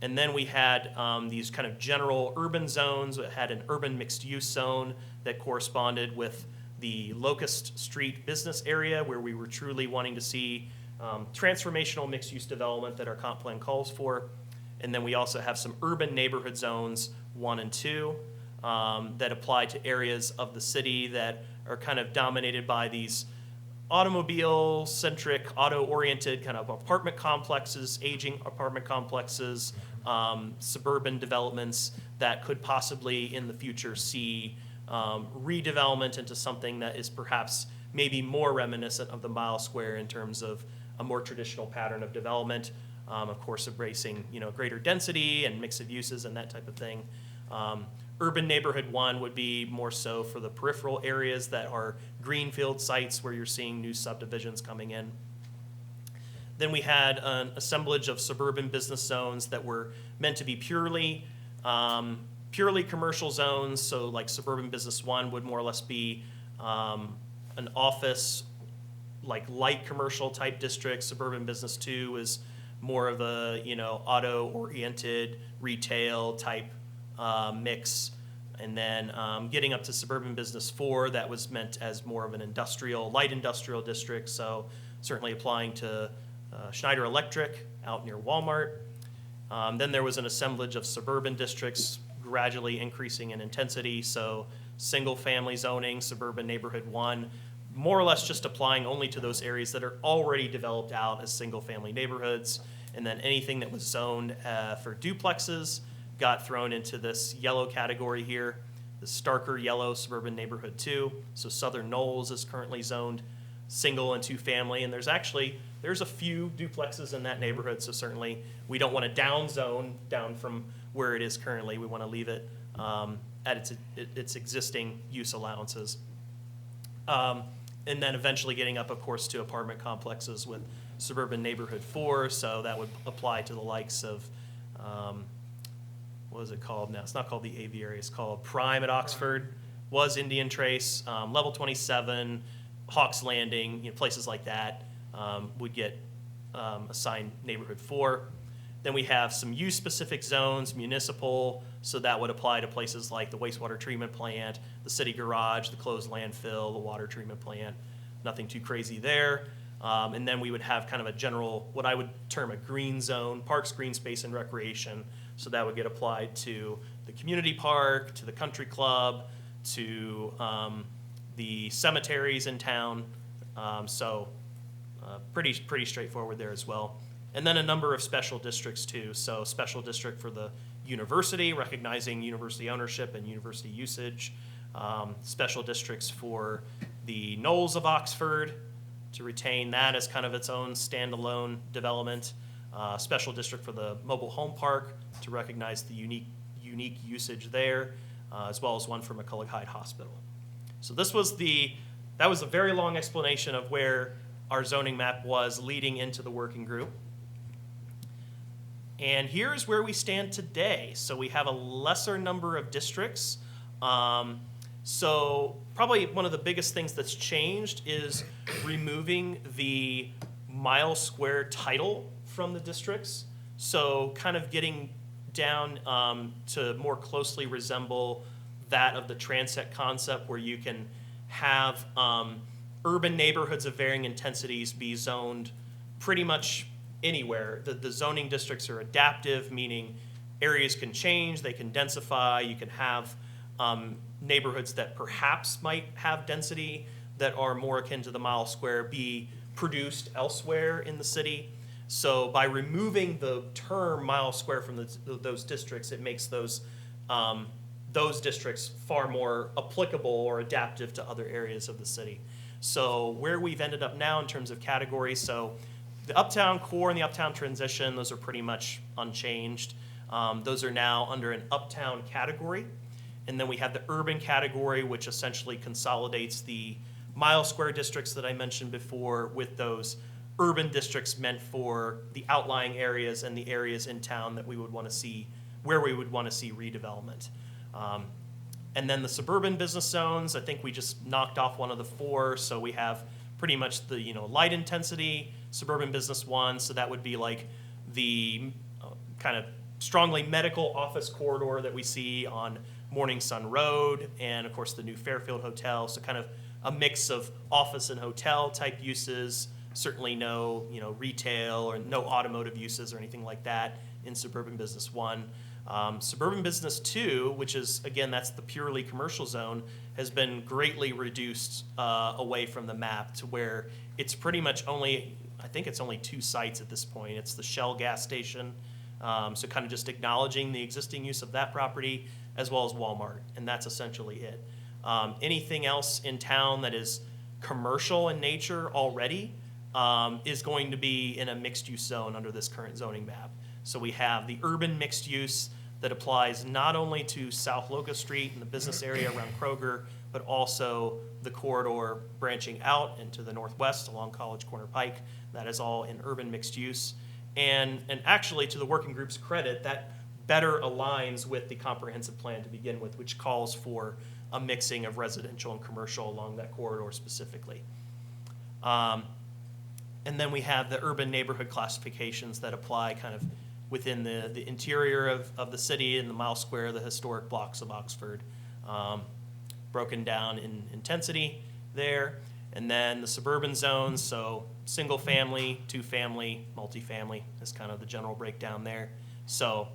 And then we had these kind of general urban zones that had an urban mixed use zone that corresponded with the Locust Street business area, where we were truly wanting to see transformational mixed use development that our comp plan calls for. And then we also have some urban neighborhood zones 1 and 2 that apply to areas of the city that are kind of dominated by these automobile-centric, auto-oriented kind of apartment complexes, aging apartment complexes, suburban developments that could possibly in the future see redevelopment into something that is perhaps maybe more reminiscent of the mile square in terms of a more traditional pattern of development, of course embracing greater density and mix of uses and that type of thing. Urban Neighborhood 1 would be more so for the peripheral areas that are greenfield sites where you're seeing new subdivisions coming in. Then we had an assemblage of suburban business zones that were meant to be purely commercial zones. So like Suburban Business 1 would more or less be an office, like light commercial type district. Suburban Business 2 is more of a auto-oriented retail type mix. And then getting up to Suburban Business 4, that was meant as more of an light industrial district. So certainly applying to Schneider Electric out near Walmart. Then there was an assemblage of suburban districts gradually increasing in intensity. So single family zoning, Suburban Neighborhood 1, more or less just applying only to those areas that are already developed out as single family neighborhoods. And then anything that was zoned for duplexes got thrown into this yellow category here, the starker yellow Suburban Neighborhood 2. So Southern Knolls is currently zoned single and two family, and there's a few duplexes in that neighborhood, so certainly we don't want to down zone down from where it is currently. We want to leave it at its existing use allowances. And then eventually getting up, of course, to apartment complexes with suburban neighborhood 4, so that would apply to the likes of, what is it called now? It's not called the Aviary, it's called Prime at Oxford, was Indian Trace, Level 27, Hawks Landing, places like that would get assigned neighborhood 4. Then we have some use-specific zones, municipal, so that would apply to places like the wastewater treatment plant, the city garage, the closed landfill, the water treatment plant. Nothing too crazy there. And then we would have kind of a general, what I would term a green zone, parks, green space, and recreation. So that would get applied to the community park, to the country club, to the cemeteries in town. Pretty straightforward there as well. And then a number of special districts too. So special district for the university, recognizing university ownership and university usage. Special districts for the Knolls of Oxford, to retain that as kind of its own standalone development. Special district for the mobile home park, to recognize the unique usage there, as well as one for McCulloch Hyde Hospital. So that was a very long explanation of where our zoning map was leading into the working group. And here's where we stand today. So we have a lesser number of districts. So probably one of the biggest things that's changed is removing the mile square title from the districts. So kind of getting down to more closely resemble that of the Transect concept, where you can have urban neighborhoods of varying intensities be zoned pretty much anywhere. The zoning districts are adaptive, meaning areas can change, they can densify, you can have neighborhoods that perhaps might have density that are more akin to the mile square be produced elsewhere in the city. So by removing the term mile square from those districts, it makes those districts far more applicable or adaptive to other areas of the city. So where we've ended up now in terms of categories, so the uptown core and the uptown transition, those are pretty much unchanged. Those are now under an uptown category. And then we have the urban category, which essentially consolidates the mile square districts that I mentioned before with those urban districts meant for the outlying areas and the areas in town that we would want to see, where we would want to see redevelopment. And then the suburban business zones, I think we just knocked off one of the 4, so we have pretty much the light intensity suburban business 1, so that would be like the kind of strongly medical office corridor that we see on Morning Sun Road, and of course the new Fairfield Hotel, so kind of a mix of office and hotel type uses, certainly no retail or no automotive uses or anything like that in suburban business 1. Suburban business 2, which is, again, that's the purely commercial zone, has been greatly reduced away from the map to where it's pretty much only, I think it's only 2 sites at this point. It's the Shell gas station, so kind of just acknowledging the existing use of that property, as well as Walmart, and that's essentially it. Anything else in town that is commercial in nature already is going to be in a mixed-use zone under this current zoning map. So we have the urban mixed use that applies not only to South Locust Street and the business area around Kroger, but also the corridor branching out into the northwest along College Corner Pike. That is all in urban mixed use. And actually, to the working group's credit, that better aligns with the comprehensive plan to begin with, which calls for a mixing of residential and commercial along that corridor specifically. And then we have the urban neighborhood classifications that apply kind of within the interior of the city and the mile square, the historic blocks of Oxford, broken down in intensity there. And then the suburban zones, so single family, 2-family, multifamily is kind of the general breakdown there. So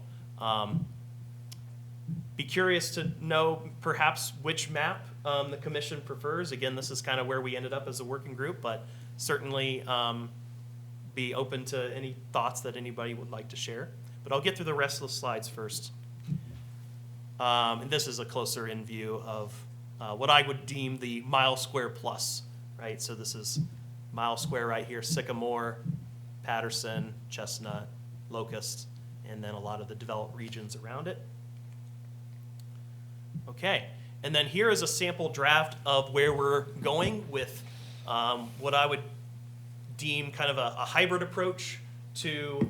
be curious to know perhaps which map the commission prefers. Again, this is kind of where we ended up as a working group, but certainly be open to any thoughts that anybody would like to share. But I'll get through the rest of the slides first. And this is a closer in view of what I would deem the mile square plus, right? So this is mile square right here, Sycamore, Patterson, Chestnut, Locust, and then a lot of the developed regions around it. Okay, and then here is a sample draft of where we're going with what I would deem kind of a hybrid approach to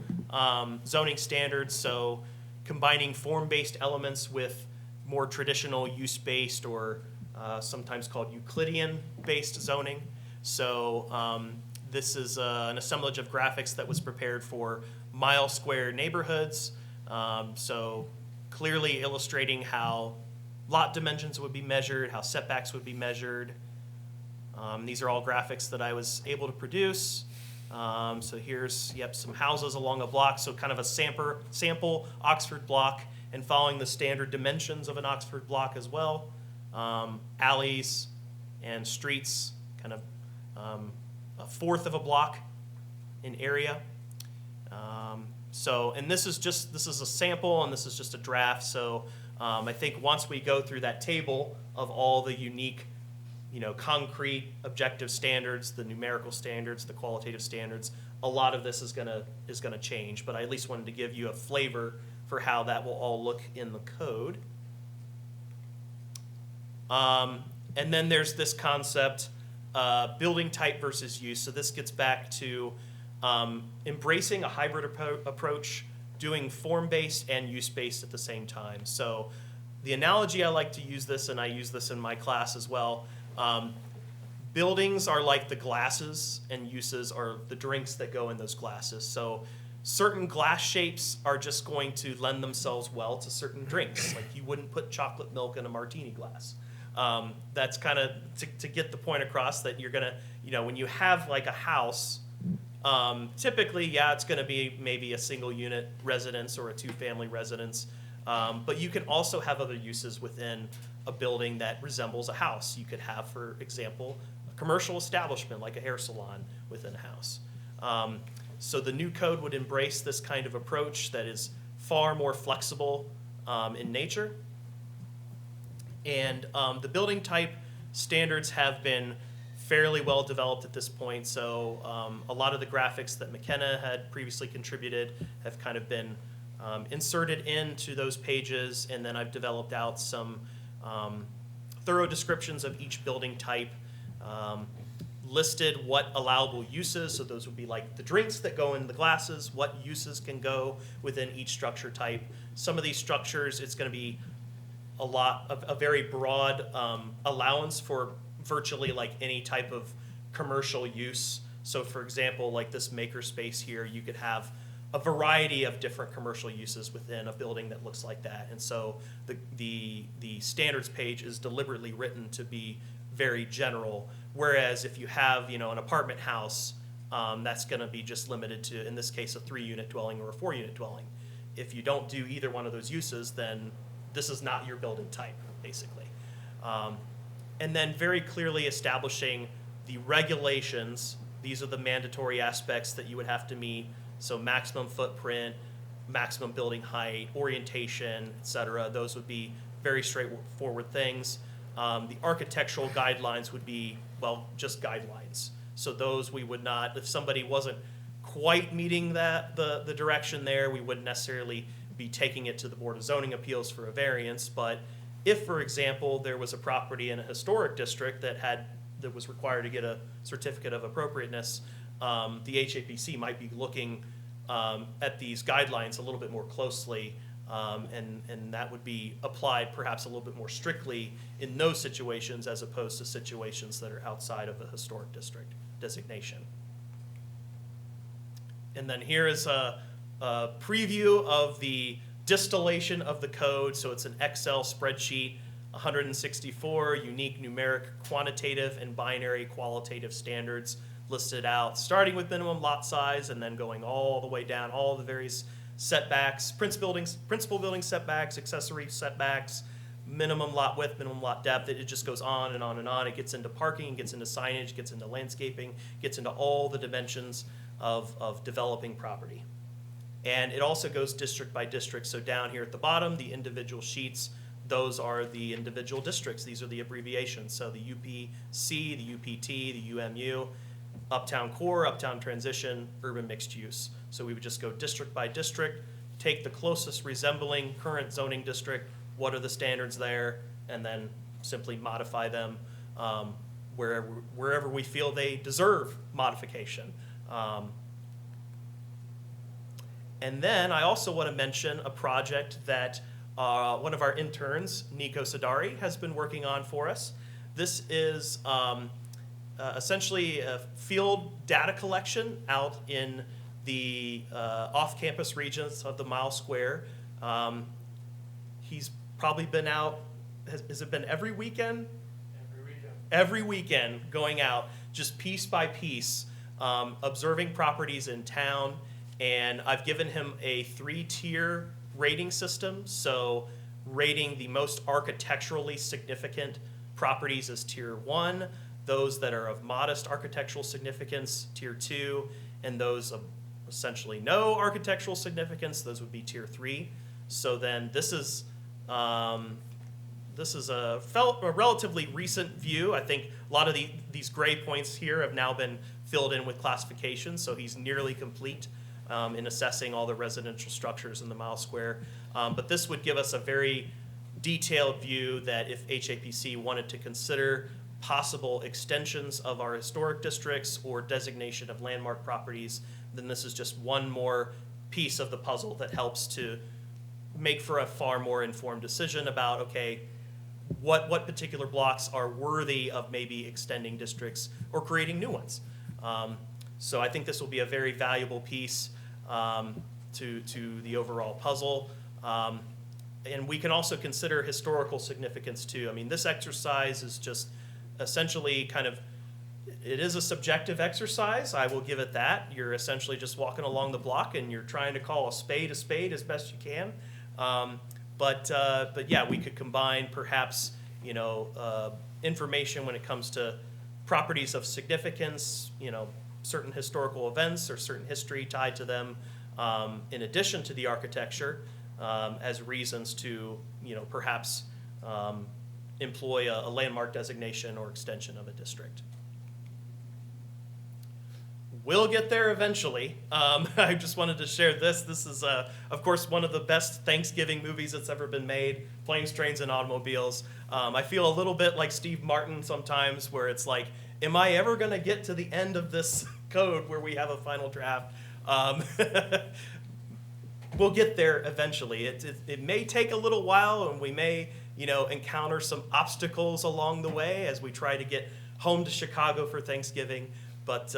zoning standards. So combining form-based elements with more traditional use-based or sometimes called Euclidean-based zoning. So this is an assemblage of graphics that was prepared for mile square neighborhoods. So clearly illustrating how lot dimensions would be measured, how setbacks would be measured. These are all graphics that I was able to produce. So here's, some houses along a block, so kind of a sample Oxford block, and following the standard dimensions of an Oxford block as well. Alleys and streets, kind of a fourth of a block in area. And this is a sample, and this is just a draft. So I think once we go through that table of all the unique, concrete objective standards, the numerical standards, the qualitative standards, a lot of this is gonna change. But I at least wanted to give you a flavor for how that will all look in the code. And then there's this concept, building type versus use. So this gets back to embracing a hybrid approach, doing form-based and use-based at the same time. So the analogy I like to use this, and I use this in my class as well, buildings are like the glasses and uses are the drinks that go in those glasses. So certain glass shapes are just going to lend themselves well to certain drinks. Like you wouldn't put chocolate milk in a martini glass. That's kind of to get the point across that you're gonna, when you have like a house, typically, it's gonna be maybe a single unit residence or a two-family residence. But you can also have other uses within a building that resembles a house. You could have, for example, a commercial establishment like a hair salon within a house. So the new code would embrace this kind of approach that is far more flexible in nature. And the building type standards have been fairly well developed at this point. So a lot of the graphics that McKenna had previously contributed have kind of been inserted into those pages, and then I've developed out some thorough descriptions of each building type, listed what allowable uses, so those would be like the drinks that go in the glasses, what uses can go within each structure type. Some of these structures, it's going to be a very broad allowance for virtually like any type of commercial use. So for example, like this makerspace here, you could have a variety of different commercial uses within a building that looks like that. And so the standards page is deliberately written to be very general. Whereas if you have, an apartment house, that's gonna be just limited to, in this case, a 3-unit dwelling or a 4-unit dwelling. If you don't do either one of those uses, then this is not your building type, basically. And then very clearly establishing the regulations. These are the mandatory aspects that you would have to meet. So maximum footprint, maximum building height, orientation, et cetera. Those would be very straightforward things. The architectural guidelines would be, just guidelines. So those we would not, if somebody wasn't quite meeting the direction there, we wouldn't necessarily be taking it to the Board of Zoning Appeals for a variance. But if, for example, there was a property in a historic district that was required to get a certificate of appropriateness, the HAPC might be looking at these guidelines a little bit more closely, and that would be applied perhaps a little bit more strictly in those situations as opposed to situations that are outside of a historic district designation. And then here is a preview of the distillation of the code. So it's an Excel spreadsheet, 164 unique numeric, quantitative, and binary qualitative standards listed out, starting with minimum lot size and then going all the way down, all the various setbacks, principal building setbacks, accessory setbacks, minimum lot width, minimum lot depth. It just goes on and on and on. It gets into parking, gets into signage, gets into landscaping, gets into all the dimensions of developing property. And it also goes district by district. So down here at the bottom, the individual sheets, those are the individual districts. These are the abbreviations. So the UPC, the UPT, the UMU. uptown core, uptown transition, urban mixed use. So we would just go district by district, take the closest resembling current zoning district, what are the standards there, and then simply modify them wherever we feel they deserve modification. And then I also want to mention a project that one of our interns, Nico Sadari, has been working on for us. This is essentially a field data collection out in the off-campus regions of the Mile Square. He's probably been out, has it been every weekend? Every weekend, going out, just piece by piece, observing properties in town. And I've given him a 3-tier rating system. So rating the most architecturally significant properties as tier 1, those that are of modest architectural significance, tier 2, and those of essentially no architectural significance, those would be tier 3. So then this is a relatively recent view. I think a lot of these gray points here have now been filled in with classifications, so he's nearly complete in assessing all the residential structures in the Mile Square. But this would give us a very detailed view that if HAPC wanted to consider possible extensions of our historic districts or designation of landmark properties, then this is just one more piece of the puzzle that helps to make for a far more informed decision about, okay, what particular blocks are worthy of maybe extending districts or creating new ones. So I think this will be a very valuable piece to the overall puzzle. And we can also consider historical significance too. I mean, this exercise is just essentially it is a subjective exercise, I will give it that. You're essentially just walking along the block and you're trying to call a spade as best you can. But yeah, we could combine perhaps, information when it comes to properties of significance, certain historical events or certain history tied to them, in addition to the architecture, as reasons to, perhaps employ a landmark designation or extension of a district. We'll get there eventually. I just wanted to share this. This is, of course, one of the best Thanksgiving movies that's ever been made, Planes, Trains, and Automobiles. I feel a little bit like Steve Martin sometimes, where it's like, am I ever going to get to the end of this code where we have a final draft? We'll get there eventually. It may take a little while, and we may, encounter some obstacles along the way as we try to get home to Chicago for Thanksgiving. But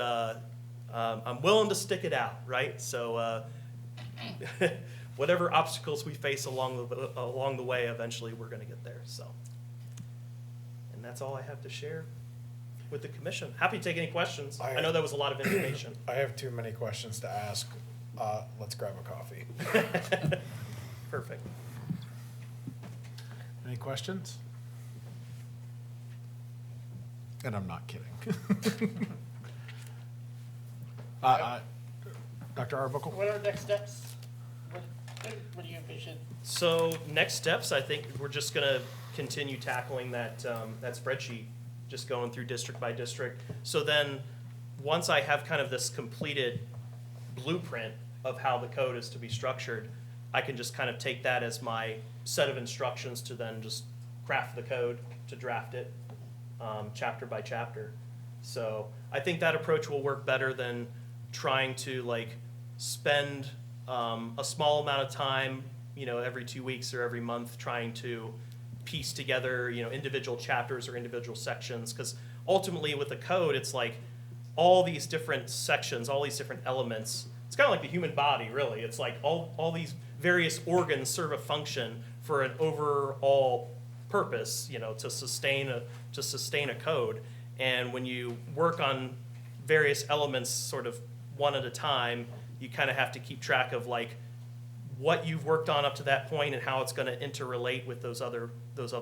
I'm willing to stick it out, right? So whatever obstacles we face along the way, eventually we're going to get there. So, and that's all I have to share with the commission. Happy to take any questions. I know that was a lot of information. I have too many questions to ask. Let's grab a coffee. Perfect. Any questions? And I'm not kidding. Dr. Arbuckle? What are next steps? What do you envision? So next steps, I think we're just going to continue tackling that spreadsheet, just going through district by district. So then once I have kind of this completed blueprint of how the code is to be structured, I can just kind of take that as my set of instructions to then just craft the code, to draft it chapter by chapter. So I think that approach will work better than trying to spend a small amount of time, every 2 weeks or every month trying to piece together, individual chapters or individual sections. Because ultimately with the code, it's like all these different sections, all these different elements. It's kind of like the human body, really. It's like all these various organs serve a function for an overall purpose, to sustain a code. And when you work on various elements sort of one at a time, you kind of have to keep track of what you've worked on up to that point and how it's going to interrelate with those other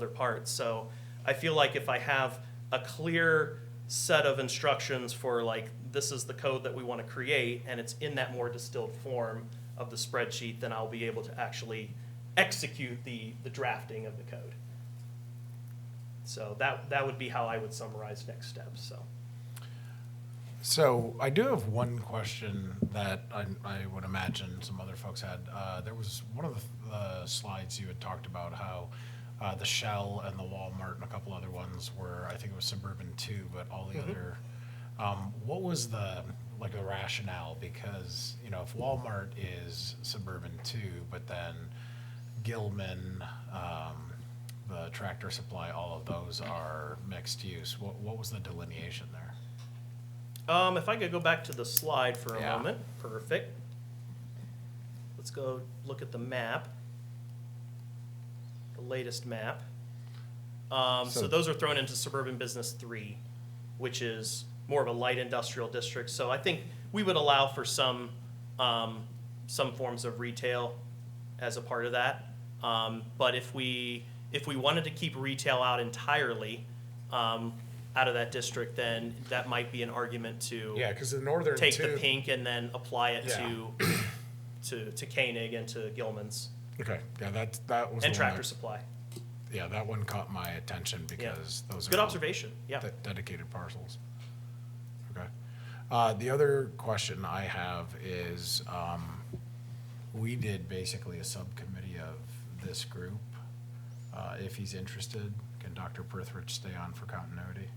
parts. So I feel like if I have a clear set of instructions for this is the code that we want to create, and it's in that more distilled form of the spreadsheet, then I'll be able to actually execute the drafting of the code. So that would be how I would summarize next steps. So So I do have one question that I would imagine some other folks had. There was one of the slides you had talked about how the Shell and the Walmart and a couple other ones were, I think it was Suburban 2, but all the other, what was the rationale? Because, you know, if Walmart is Suburban 2, but then Gilman, the Tractor Supply, all of those are mixed use, what was the delineation there? If I could go back to the slide for a Yeah. moment. Perfect. Let's go look at the map. The latest map. So So- those are thrown into Suburban Business 3, which is more of a light industrial district. So I think we would allow for some forms of retail as a part of that. But if we wanted to keep retail out entirely, out of that district, then that might be an argument to Yeah, because the northern take two. the pink and then apply it Yeah. to Koenig and to Gilman's Okay, yeah, that was the and one Tractor that- Supply. Yeah, that one caught my attention because those are Good all observation, yeah. dedicated parcels. Okay. The other question I have is, we did basically a subcommittee of this group. If he's interested, can Dr. Prithridge stay on for continuity?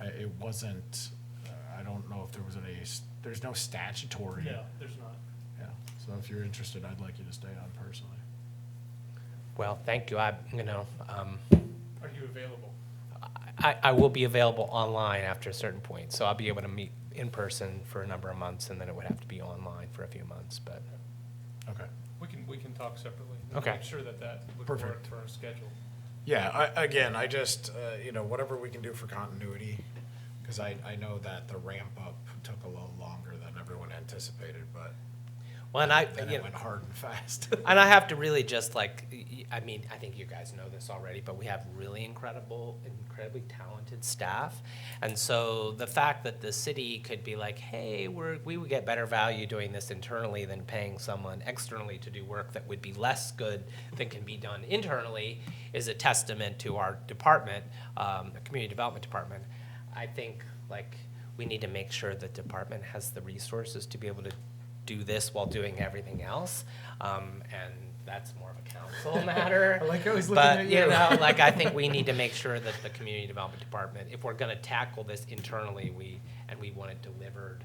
It wasn't, I don't know if there was there's no statutory. there's not. Yeah, so if you're interested, I'd like you to stay on personally. Well, thank you. Are you available? I will be available online after a certain point, so I'll be able to meet in person for a number of months, and then it would have to be online for a few months, but. Okay. We can talk separately. Okay. Make sure that would Perfect. work for our schedule. Yeah, again, I just, whatever we can do for continuity, because I know that the ramp up took a little longer than everyone anticipated, but Well, and I, then you it know, went hard and fast. and I have to really just I mean, I think you guys know this already, but we have really incredibly talented staff. And so the fact that the city could be like, hey, we would get better value doing this internally than paying someone externally to do work that would be less good than can be done internally is a testament to our department, the community development department. I think we need to make sure the department has the resources to be able to do this while doing everything else. And that's more of a council matter. I like how he's looking But, at you you. know, I think we need to make sure that the community development department, if we're gonna tackle this internally, we want it delivered.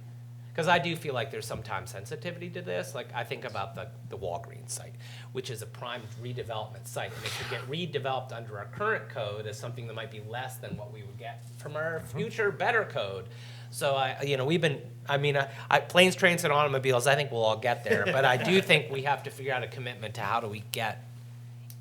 Because I do feel like there's sometimes sensitivity to this. I think about the Walgreens site, which is a prime redevelopment site. And it could get redeveloped under our current code as something that might be less than what we would get from our future better code. So planes, trains, and automobiles, I think we'll all get there. But I do think we have to figure out a commitment to how do we get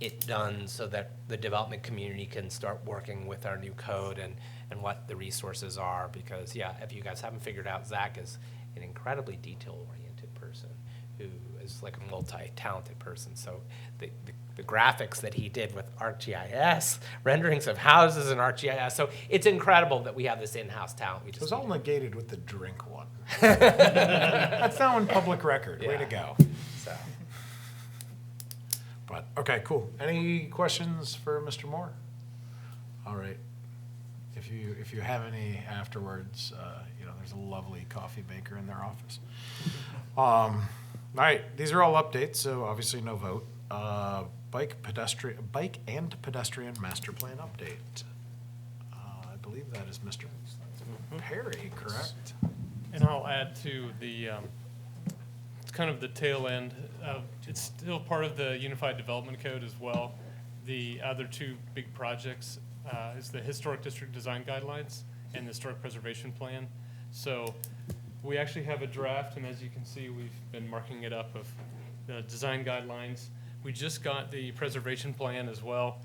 it done so that the development community can start working with our new code and what the resources are. Because, if you guys haven't figured out, Zach is an incredibly detail-oriented person who is like a multi-talented person. So the graphics that he did with ArcGIS, renderings of houses in ArcGIS. So it's incredible that we have this in-house talent. We It just was all need to- negated with the drink one. That's now in public record. Way to Yeah. go. so. But, okay, cool. Any questions for Mr. Moore? All right. If you have any afterwards, there's a lovely coffee maker in their office. All right, these are all updates, so obviously no vote. Bike and pedestrian master plan update. I believe that is Mr. Perry, correct? And I'll add to it's kind of the tail end. It's still part of the Unified Development Code as well. The other two big projects is the Historic District Design Guidelines and the Historic Preservation Plan. So we actually have a draft, and as you can see, we've been marking it up of the design guidelines. We just got the preservation plan as well,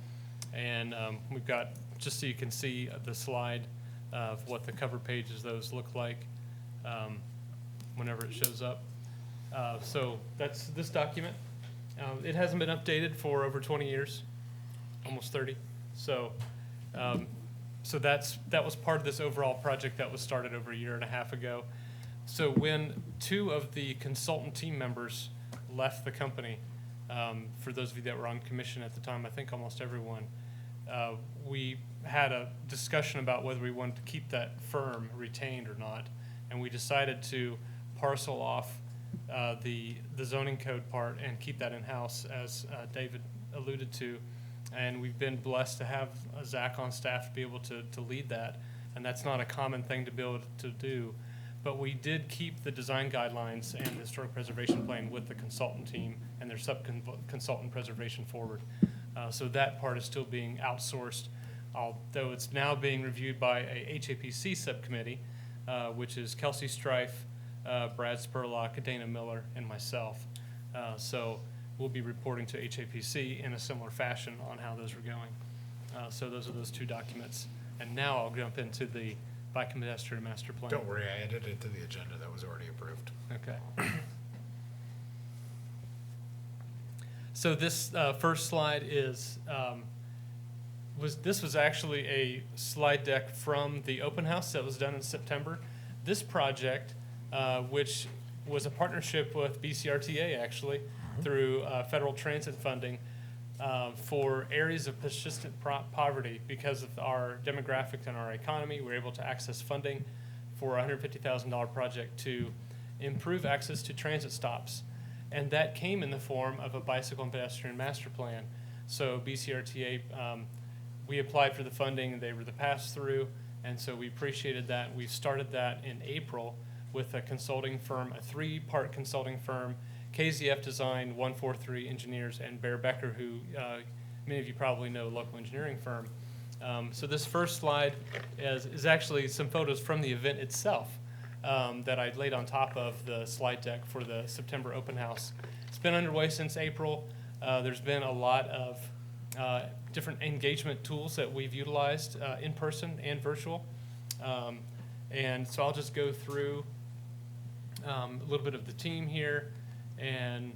and we've got, just so you can see the slide of what the cover pages those look like whenever it shows up. So that's this document. It hasn't been updated for over 20 years, almost 30. So that was part of this overall project that was started over a year and a half ago. So when two of the consultant team members left the company, for those of you that were on commission at the time, I think almost everyone, we had a discussion about whether we wanted to keep that firm retained or not, and we decided to parcel off the zoning code part and keep that in-house, as David alluded to. And we've been blessed to have Zach on staff to be able to lead that, and that's not a common thing to be able to do. But we did keep the design guidelines and the historic preservation plan with the consultant team and their sub-consultant Preservation Forward. So that part is still being outsourced, although it's now being reviewed by a HAPC subcommittee, which is Kelsey Strife, Brad Spurlock, Dana Miller, and myself. So we'll be reporting to HAPC in a similar fashion on how those are going. So those are those two documents. And now I'll jump into the bipedestrian master plan. Don't worry, I added it to the agenda. That was already approved. Okay. So this first slide is, this was actually a slide deck from the open house that was done in September. This project, which was a partnership with BCRTA actually, through federal transit funding, for areas of persistent poverty. Because of our demographic and our economy, we're able to access funding for a $150,000 project to improve access to transit stops. And that came in the form of a bicycle and pedestrian master plan. So BCRTA, we applied for the funding, they were the pass-through, and so we appreciated that. We've started that in April with a consulting firm, a three-part consulting firm, KZF Design, 143 Engineers, and Bear Becker, who many of you probably know, a local engineering firm. So this first slide is actually some photos from the event itself that I laid on top of the slide deck for the September open house. It's been underway since April. There's been a lot of different engagement tools that we've utilized in person and virtual. And so I'll just go through a little bit of the team here and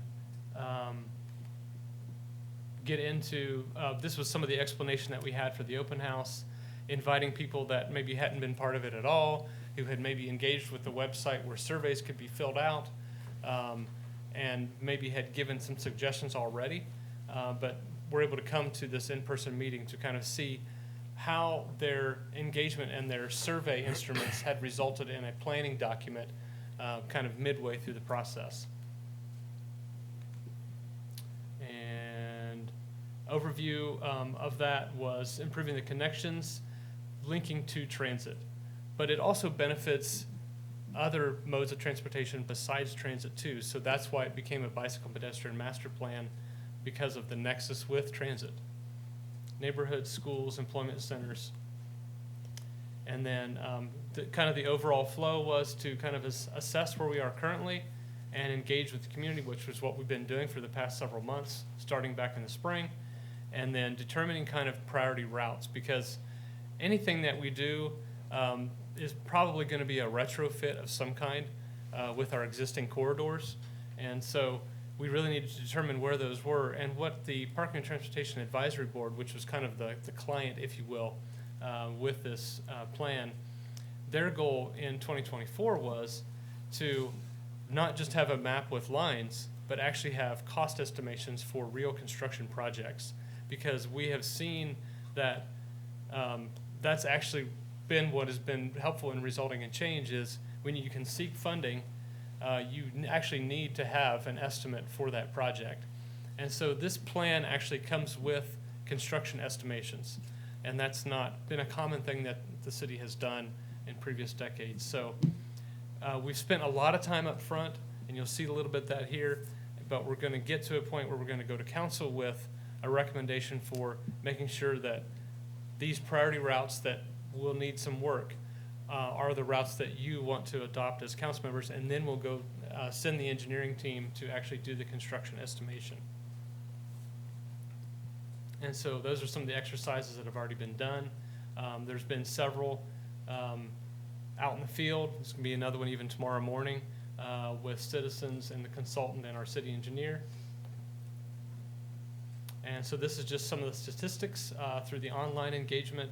get into, this was some of the explanation that we had for the open house, inviting people that maybe hadn't been part of it at all, who had maybe engaged with the website where surveys could be filled out, and maybe had given some suggestions already, but were able to come to this in-person meeting to kind of see how their engagement and their survey instruments had resulted in a planning document kind of midway through the process. And overview of that was improving the connections, linking to transit. But it also benefits other modes of transportation besides transit too. So that's why it became a bicycle pedestrian master plan, because of the nexus with transit. Neighborhoods, schools, employment centers. And then kind of the overall flow was to kind of assess where we are currently and engage with the community, which was what we've been doing for the past several months, starting back in the spring, and then determining kind of priority routes, because anything that we do is probably going to be a retrofit of some kind with our existing corridors. And so we really needed to determine where those were, and what the Parking and Transportation Advisory Board, which was kind of the client, if you will, with this plan, their goal in 2024 was to not just have a map with lines, but actually have cost estimations for real construction projects, because we have seen that that's actually been what has been helpful in resulting in change. Is when you can seek funding, you actually need to have an estimate for that project. And so this plan actually comes with construction estimations, and that's not been a common thing that the city has done in previous decades. So we've spent a lot of time up front, and you'll see a little bit of that here, but we're going to get to a point where we're going to go to council with a recommendation for making sure that these priority routes that will need some work are the routes that you want to adopt as council members, and then we'll go send the engineering team to actually do the construction estimation. And so those are some of the exercises that have already been done. There's been several out in the field. There's going to be another one even tomorrow morning with citizens and the consultant and our city engineer. And so this is just some of the statistics through the online engagement.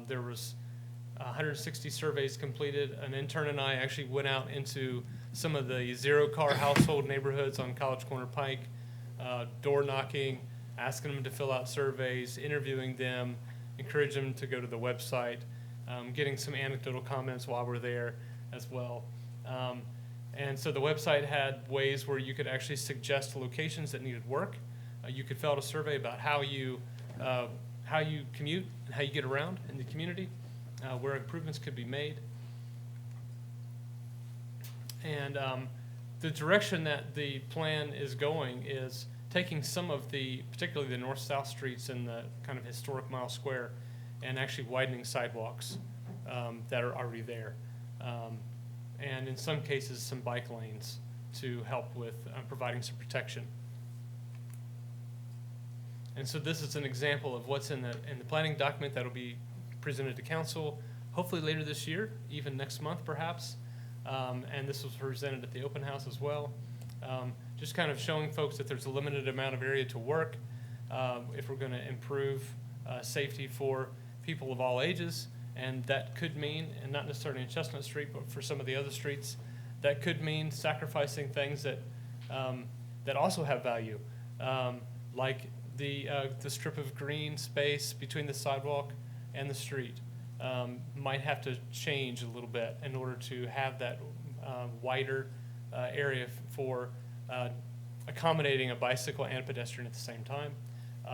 There was 160 surveys completed. An intern and I actually went out into some of the zero-car household neighborhoods on College Corner Pike, door knocking, asking them to fill out surveys, interviewing them, encourage them to go to the website, getting some anecdotal comments while we're there as well. And so the website had ways where you could actually suggest locations that needed work. You could fill out a survey about how you commute and how you get around in the community, where improvements could be made. And the direction that the plan is going is taking some of the, particularly the north-south streets in the kind of historic Mile Square, and actually widening sidewalks that are already there. And in some cases, some bike lanes to help with providing some protection. And so this is an example of what's in the planning document that will be presented to council, hopefully later this year, even next month perhaps. And this was presented at the open house as well. Just kind of showing folks that there's a limited amount of area to work if we're going to improve safety for people of all ages. And that could mean, and not necessarily in Chestnut Street, but for some of the other streets, that could mean sacrificing things that that also have value, like the strip of green space between the sidewalk and the street. Might have to change a little bit in order to have that wider area for accommodating a bicycle and a pedestrian at the same time.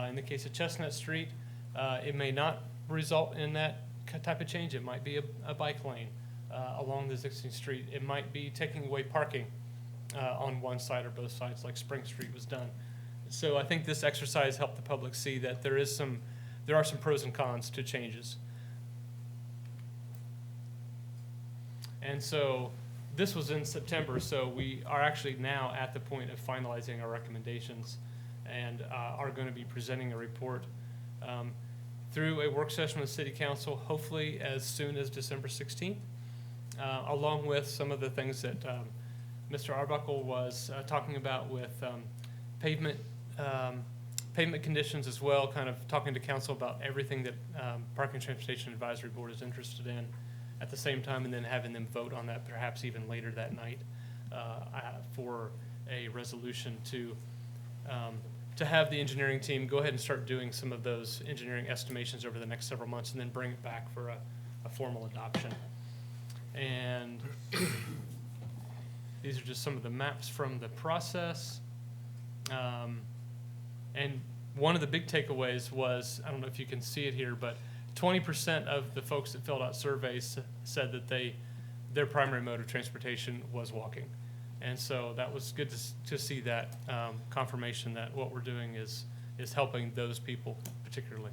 In the case of Chestnut Street, it may not result in that type of change. It might be a bike lane along the existing street. It might be taking away parking on one side or both sides, like Spring Street was done. So I think this exercise helped the public see that there are some pros and cons to changes. And so this was in September, so we are actually now at the point of finalizing our recommendations and are going to be presenting a report through a work session with City Council, hopefully as soon as December 16th, along with some of the things that Mr. Arbuckle was talking about with pavement conditions as well, kind of talking to council about everything that Parking and Transportation Advisory Board is interested in at the same time, and then having them vote on that perhaps even later that night for a resolution to have the engineering team go ahead and start doing some of those engineering estimations over the next several months, and then bring it back for a formal adoption. And these are just some of the maps from the process. And one of the big takeaways was, I don't know if you can see it here, but 20% of the folks that filled out surveys said that their primary mode of transportation was walking. And so that was good to see that confirmation that what we're doing is helping those people particularly.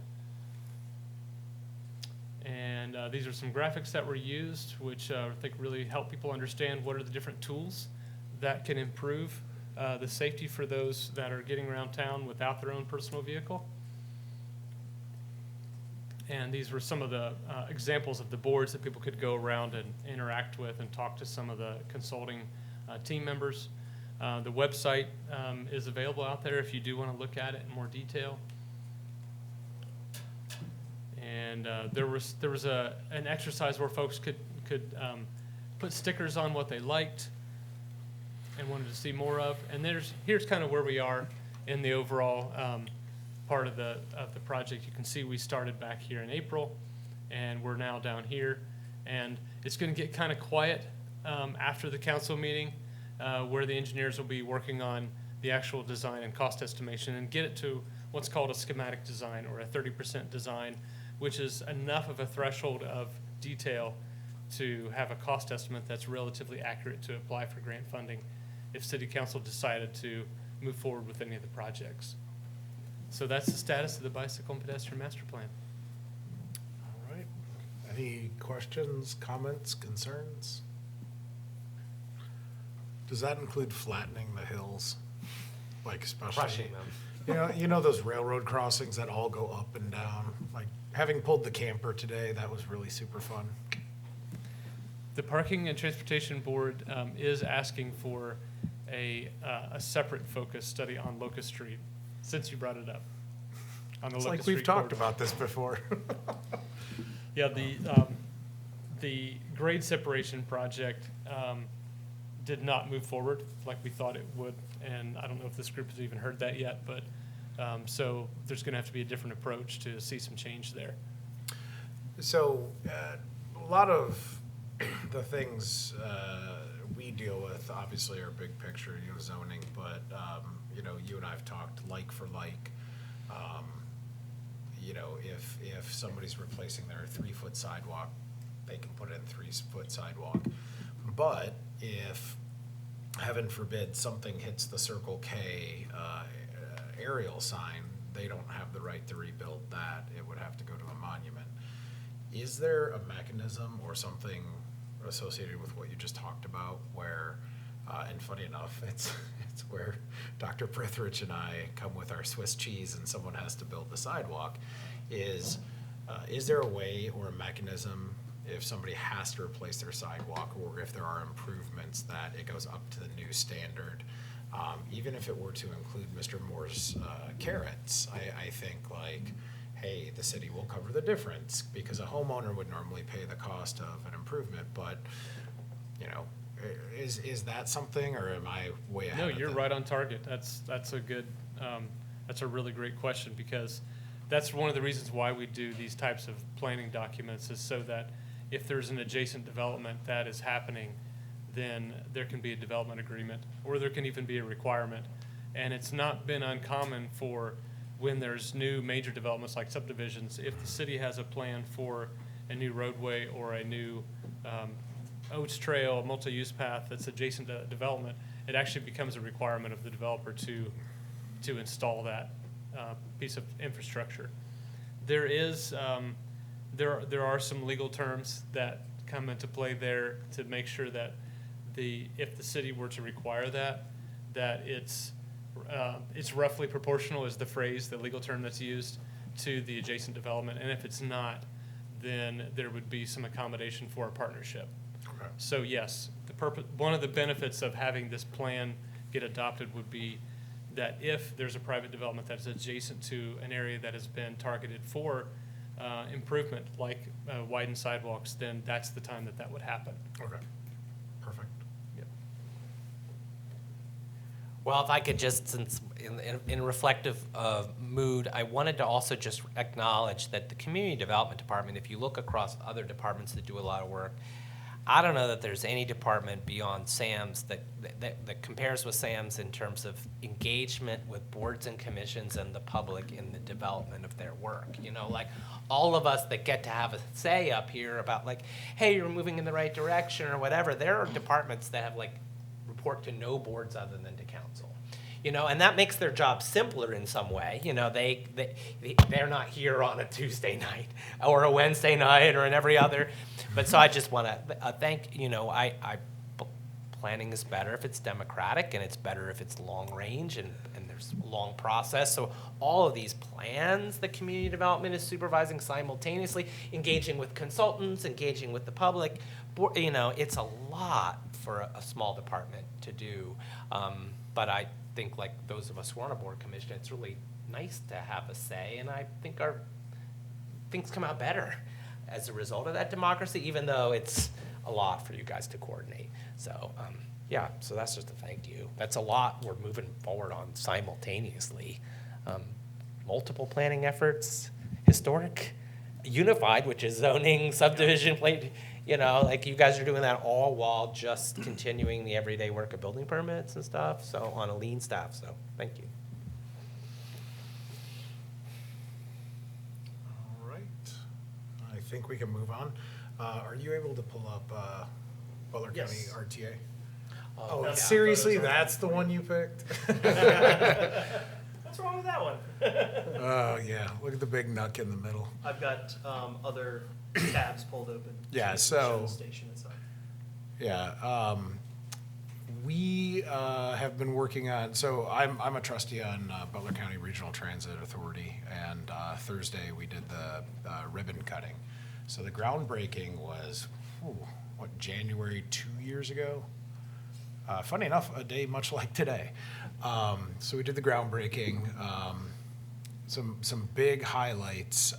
And these are some graphics that were used, which I think really help people understand what are the different tools that can improve the safety for those that are getting around town without their own personal vehicle. And these were some of the examples of the boards that people could go around and interact with and talk to some of the consulting team members. The website is available out there if you do want to look at it in more detail. And there was an exercise where folks could put stickers on what they liked and wanted to see more of. And here's kind of where we are in the overall part of the project. You can see we started back here in April, and we're now down here. And it's going to get kind of quiet after the council meeting, where the engineers will be working on the actual design and cost estimation and get it to what's called a schematic design, or a 30% design, which is enough of a threshold of detail to have a cost estimate that's relatively accurate to apply for grant funding if City Council decided to move forward with any of the projects. So that's the status of the Bicycle and Pedestrian Master Plan. All right. Any questions, comments, concerns? Does that include flattening the hills? Like especially, Crushing them. you know those railroad crossings that all go up and down? Like having pulled the camper today, that was really super fun. The Parking and Transportation Board is asking for a separate focus study on Locust Street, since you brought it up. On the It's Locust like we've Street talked corridor. about this before. Yeah, the grade separation project did not move forward like we thought it would, and I don't know if this group has even heard that yet, but So there's going to have to be a different approach to see some change there. So, a lot of the things we deal with obviously are big picture, zoning, but, you and I have talked like for like. If somebody's replacing their 3-foot sidewalk, they can put in 3-foot sidewalk. But if, heaven forbid, something hits the Circle K aerial sign, they don't have the right to rebuild that. It would have to go to a monument. Is there a mechanism or something associated with what you just talked about where, and funny enough, it's where Dr. Prithridge and I come with our Swiss cheese and someone has to build the sidewalk, is there a way or a mechanism if somebody has to replace their sidewalk or if there are improvements that it goes up to the new standard? Even if it were to include Mr. Moore's carrots, I think like, hey, the city will cover the difference because a homeowner would normally pay the cost of an improvement, but, is that something or am I way ahead No, of you're the- right on target. That's a good, that's a really great question because that's one of the reasons why we do these types of planning documents is so that if there's an adjacent development that is happening, then there can be a development agreement or there can even be a requirement. And it's not been uncommon for when there's new major developments like subdivisions, if the city has a plan for a new roadway or a new Oats Trail, multi-use path that's adjacent to development, it actually becomes a requirement of the developer to install that piece of infrastructure. There is there are some legal terms that come into play there to make sure that if the city were to require that it's roughly proportional is the phrase, the legal term that's used to the adjacent development, and if it's not, then there would be some accommodation for a partnership. Okay. So yes, one of the benefits of having this plan get adopted would be that if there's a private development that is adjacent to an area that has been targeted for improvement, like widened sidewalks, then that's the time that would happen. Okay, perfect. Yep. Well, if I could just, since in reflective mood, I wanted to also just acknowledge that the Community Development Department, if you look across other departments that do a lot of work, I don't know that there's any department beyond SAM's that compares with SAM's in terms of engagement with boards and commissions and the public in the development of their work. Like all of us that get to have a say up here about like, hey, you're moving in the right direction or whatever. There are departments that have like report to no boards other than to council. And that makes their job simpler in some way. They're not here on a Tuesday night or a Wednesday night or in every other. But so I just want to thank, planning is better if it's democratic and it's better if it's long range and there's a long process. So all of these plans that community development is supervising simultaneously, engaging with consultants, engaging with the public, it's a lot for a small department to do. But I think like those of us who are on a board commission, it's really nice to have a say, and I think our things come out better as a result of that democracy, even though it's a lot for you guys to coordinate. So so that's just a thank you. That's a lot we're moving forward on simultaneously. Multiple planning efforts, historic, unified, which is zoning, subdivision, like you guys are doing that all while just continuing the everyday work of building permits and stuff, so on a lean staff, so thank you. All right, I think we can move on. Are you able to pull up Butler County Yes. RTA? Oh, Oh, yeah. seriously, that's the one you picked? What's wrong with that one? Oh, yeah, look at the big nuck in the middle. I've got other tabs pulled open. Yeah, to so- show the station itself. Yeah, we have been working on, so I'm a trustee on Butler County Regional Transit Authority, and Thursday we did the ribbon cutting. So the groundbreaking was, January 2 years ago? Funny enough, a day much like today. So we did the groundbreaking, some big highlights.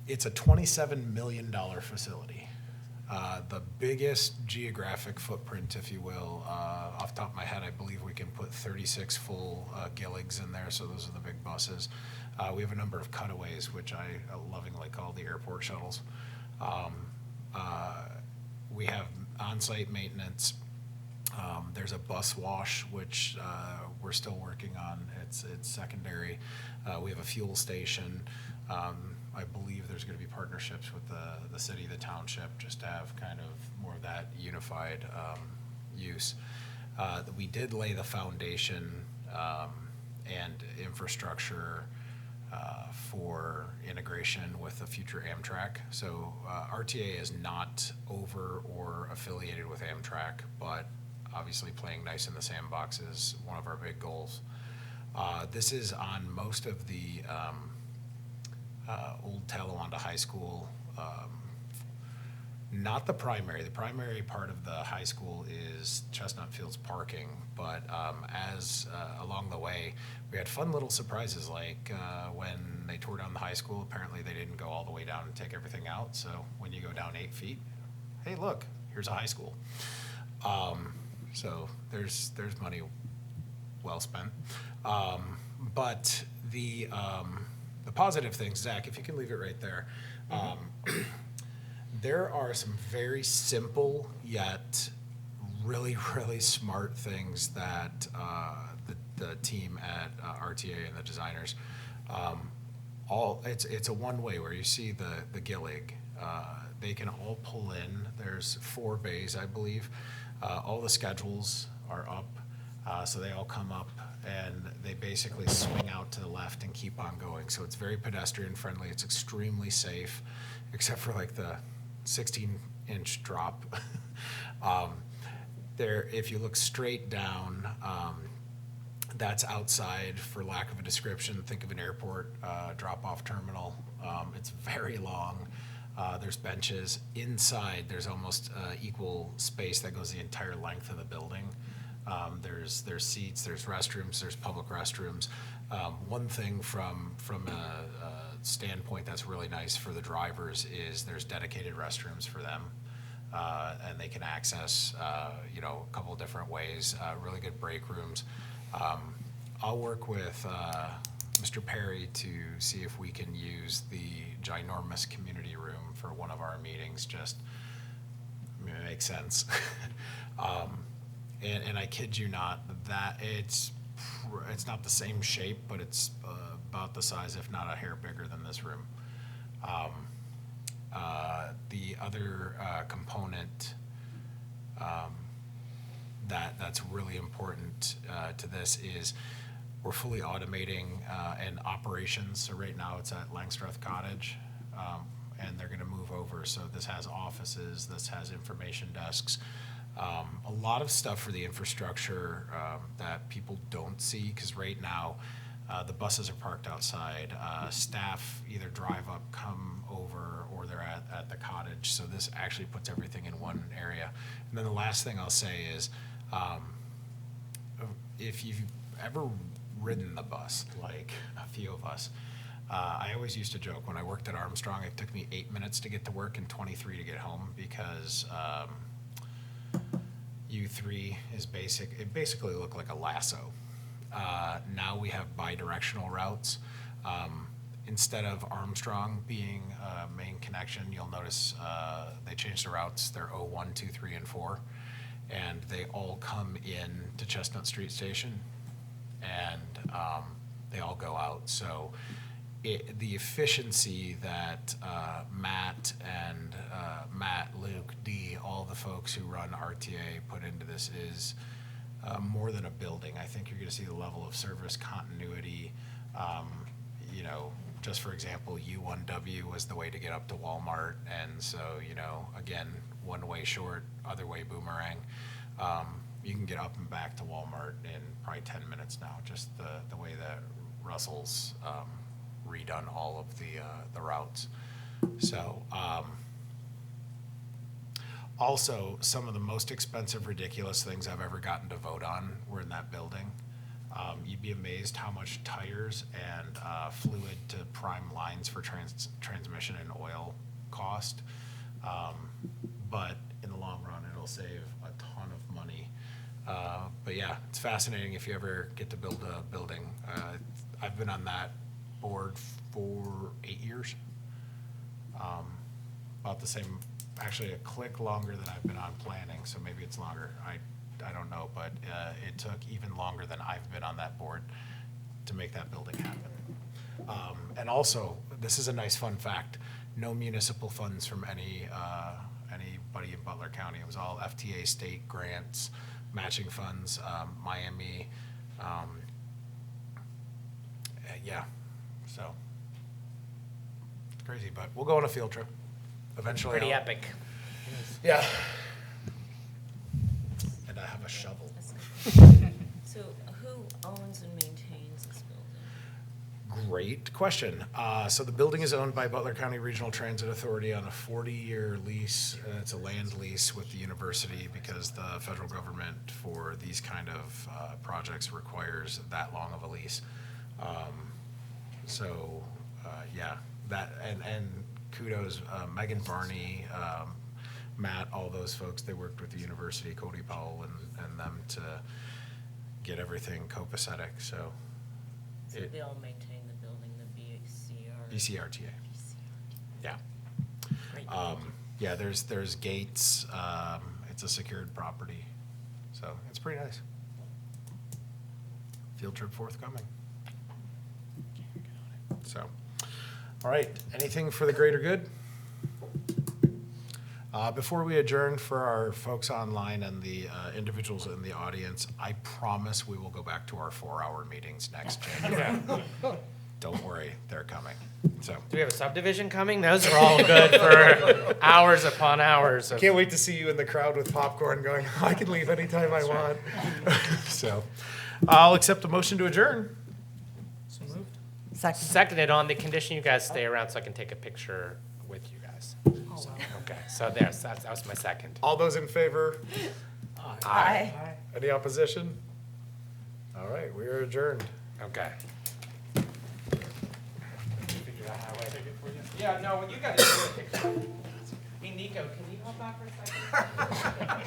It's a $27 million facility. The biggest geographic footprint, if you will, off the top of my head, I believe we can put 36 full Gilligs in there, so those are the big buses. We have a number of cutaways, which I lovingly call the airport shuttles. We have on-site maintenance. There's a bus wash, which we're still working on. It's secondary. We have a fuel station. I believe there's going to be partnerships with the city, the township, just to have kind of more of that unified use. We did lay the foundation and infrastructure for integration with the future Amtrak. So RTA is not over or affiliated with Amtrak, but obviously playing nice in the sandbox is one of our big goals. This is on most of the old Talawanda High School. Not the primary. The primary part of the high school is Chestnut Fields parking, but as along the way, we had fun little surprises, like when they tore down the high school, apparently they didn't go all the way down and take everything out. So when you go down 8 feet, hey, look, here's a high school. So there's money well spent. But the positive things, Zach, if you can leave it right there. There are some very simple yet really, really smart things that the team at RTA and the designers, it's a one-way where you see the Gillig. They can all pull in. There's 4 bays, I believe. All the schedules are up, so they all come up and they basically swing out to the left and keep on going. So it's very pedestrian friendly. It's extremely safe, except for like the 16-inch drop. If you look straight down, that's outside, for lack of a description. Think of an airport drop-off terminal. It's very long. There's benches. Inside, there's almost equal space that goes the entire length of the building. There's seats, there's restrooms, there's public restrooms. One thing from a standpoint that's really nice for the drivers is there's dedicated restrooms for them, and they can access a couple of different ways. Really good break rooms. I'll work with Mr. Perry to see if we can use the ginormous community room for one of our meetings. Just, it makes sense. And I kid you not, that it's not the same shape, but it's about the size, if not a hair bigger than this room. The other component that's really important to this is we're fully automating and operations. So right now it's at Langstrath Cottage, and they're going to move over. So this has offices, this has information desks. A lot of stuff for the infrastructure that people don't see, because right now the buses are parked outside. Staff either drive up, come over, or they're at the cottage. So this actually puts everything in one area. And then the last thing I'll say is, if you've ever ridden the bus, like a few of us, I always used to joke when I worked at Armstrong, it took me 8 minutes to get to work and 23 to get home, because U3 is it basically looked like a lasso. Now we have bi-directional routes. Instead of Armstrong being a main connection, you'll notice they changed the routes. They're 01, 2, 3, and 4. And they all come in to Chestnut Street Station, and they all go out. So the efficiency that Matt, Luke, Dee, all the folks who run RTA put into this is more than a building. I think you're going to see the level of service continuity. Just for example, U1W was the way to get up to Walmart, and so again, one way short, other way boomerang. You can get up and back to Walmart in probably 10 minutes now. Just the way that Russell's redone all of the routes. So also, some of the most expensive, ridiculous things I've ever gotten to vote on were in that building. You'd be amazed how much tires and fluid to prime lines for transmission and oil cost. but in the long run, it'll save a ton of money. But yeah, it's fascinating if you ever get to build a building. I've been on that board for 8 years. About the same, actually a click longer than I've been on planning, so maybe it's longer. I don't know, but it took even longer than I've been on that board to make that building happen. And also, this is a nice fun fact, no municipal funds from anybody in Butler County. It was all FTA state grants, matching funds, Miami. Yeah, so it's crazy, but we'll go on a field trip eventually. Pretty I'll- epic. Yeah. And I have a shovel. So who owns and maintains this building? Great question. So the building is owned by Butler County Regional Transit Authority on a 40-year lease. It's a land lease with the university because the federal government for these kind of projects requires that long of a lease. Yeah, that, and kudos, Megan Varney, Matt, all those folks, they worked with the university, Cody Powell and them to get everything copacetic, so. So they all maintain the building, the BCR? BCRTA. Yeah. Great. Yeah, there's gates, it's a secured property, so it's pretty nice. Field trip forthcoming. So, all right, anything for the greater good? Before we adjourn, for our folks online and the individuals in the audience, I promise we will go back to our 4-hour meetings next January. Don't worry, they're coming, so. Do we have a subdivision coming? Those are all good for hours upon hours of. Can't wait to see you in the crowd with popcorn going, I can leave anytime I want. So, I'll accept a motion to adjourn. So moved. Second. Seconded on the condition you guys stay around so I can take a picture with you guys. So, okay, so that was my second. All those in favor? Aye. Any opposition? All right, we are adjourned. Okay. Figure out how I take it for you. Yeah, no, you gotta do a picture. Hey, Nico, can you help out for a second? How are you?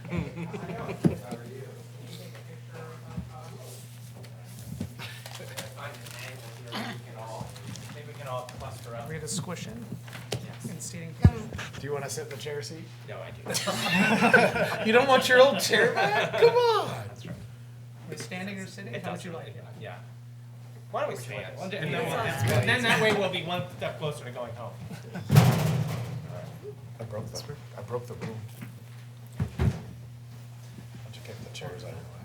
Can you take a picture of find an angle here maybe we can all cluster up. We're gonna squish in seating position. Do you want to sit in the chair seat? No, I do. You don't want your old chair back? Come on. That's right. Are we standing or sitting? How would you like it? Yeah. Why don't we stand? And then that way we'll be one step closer to going home. I broke the room. Why don't you kick the chairs out of the way?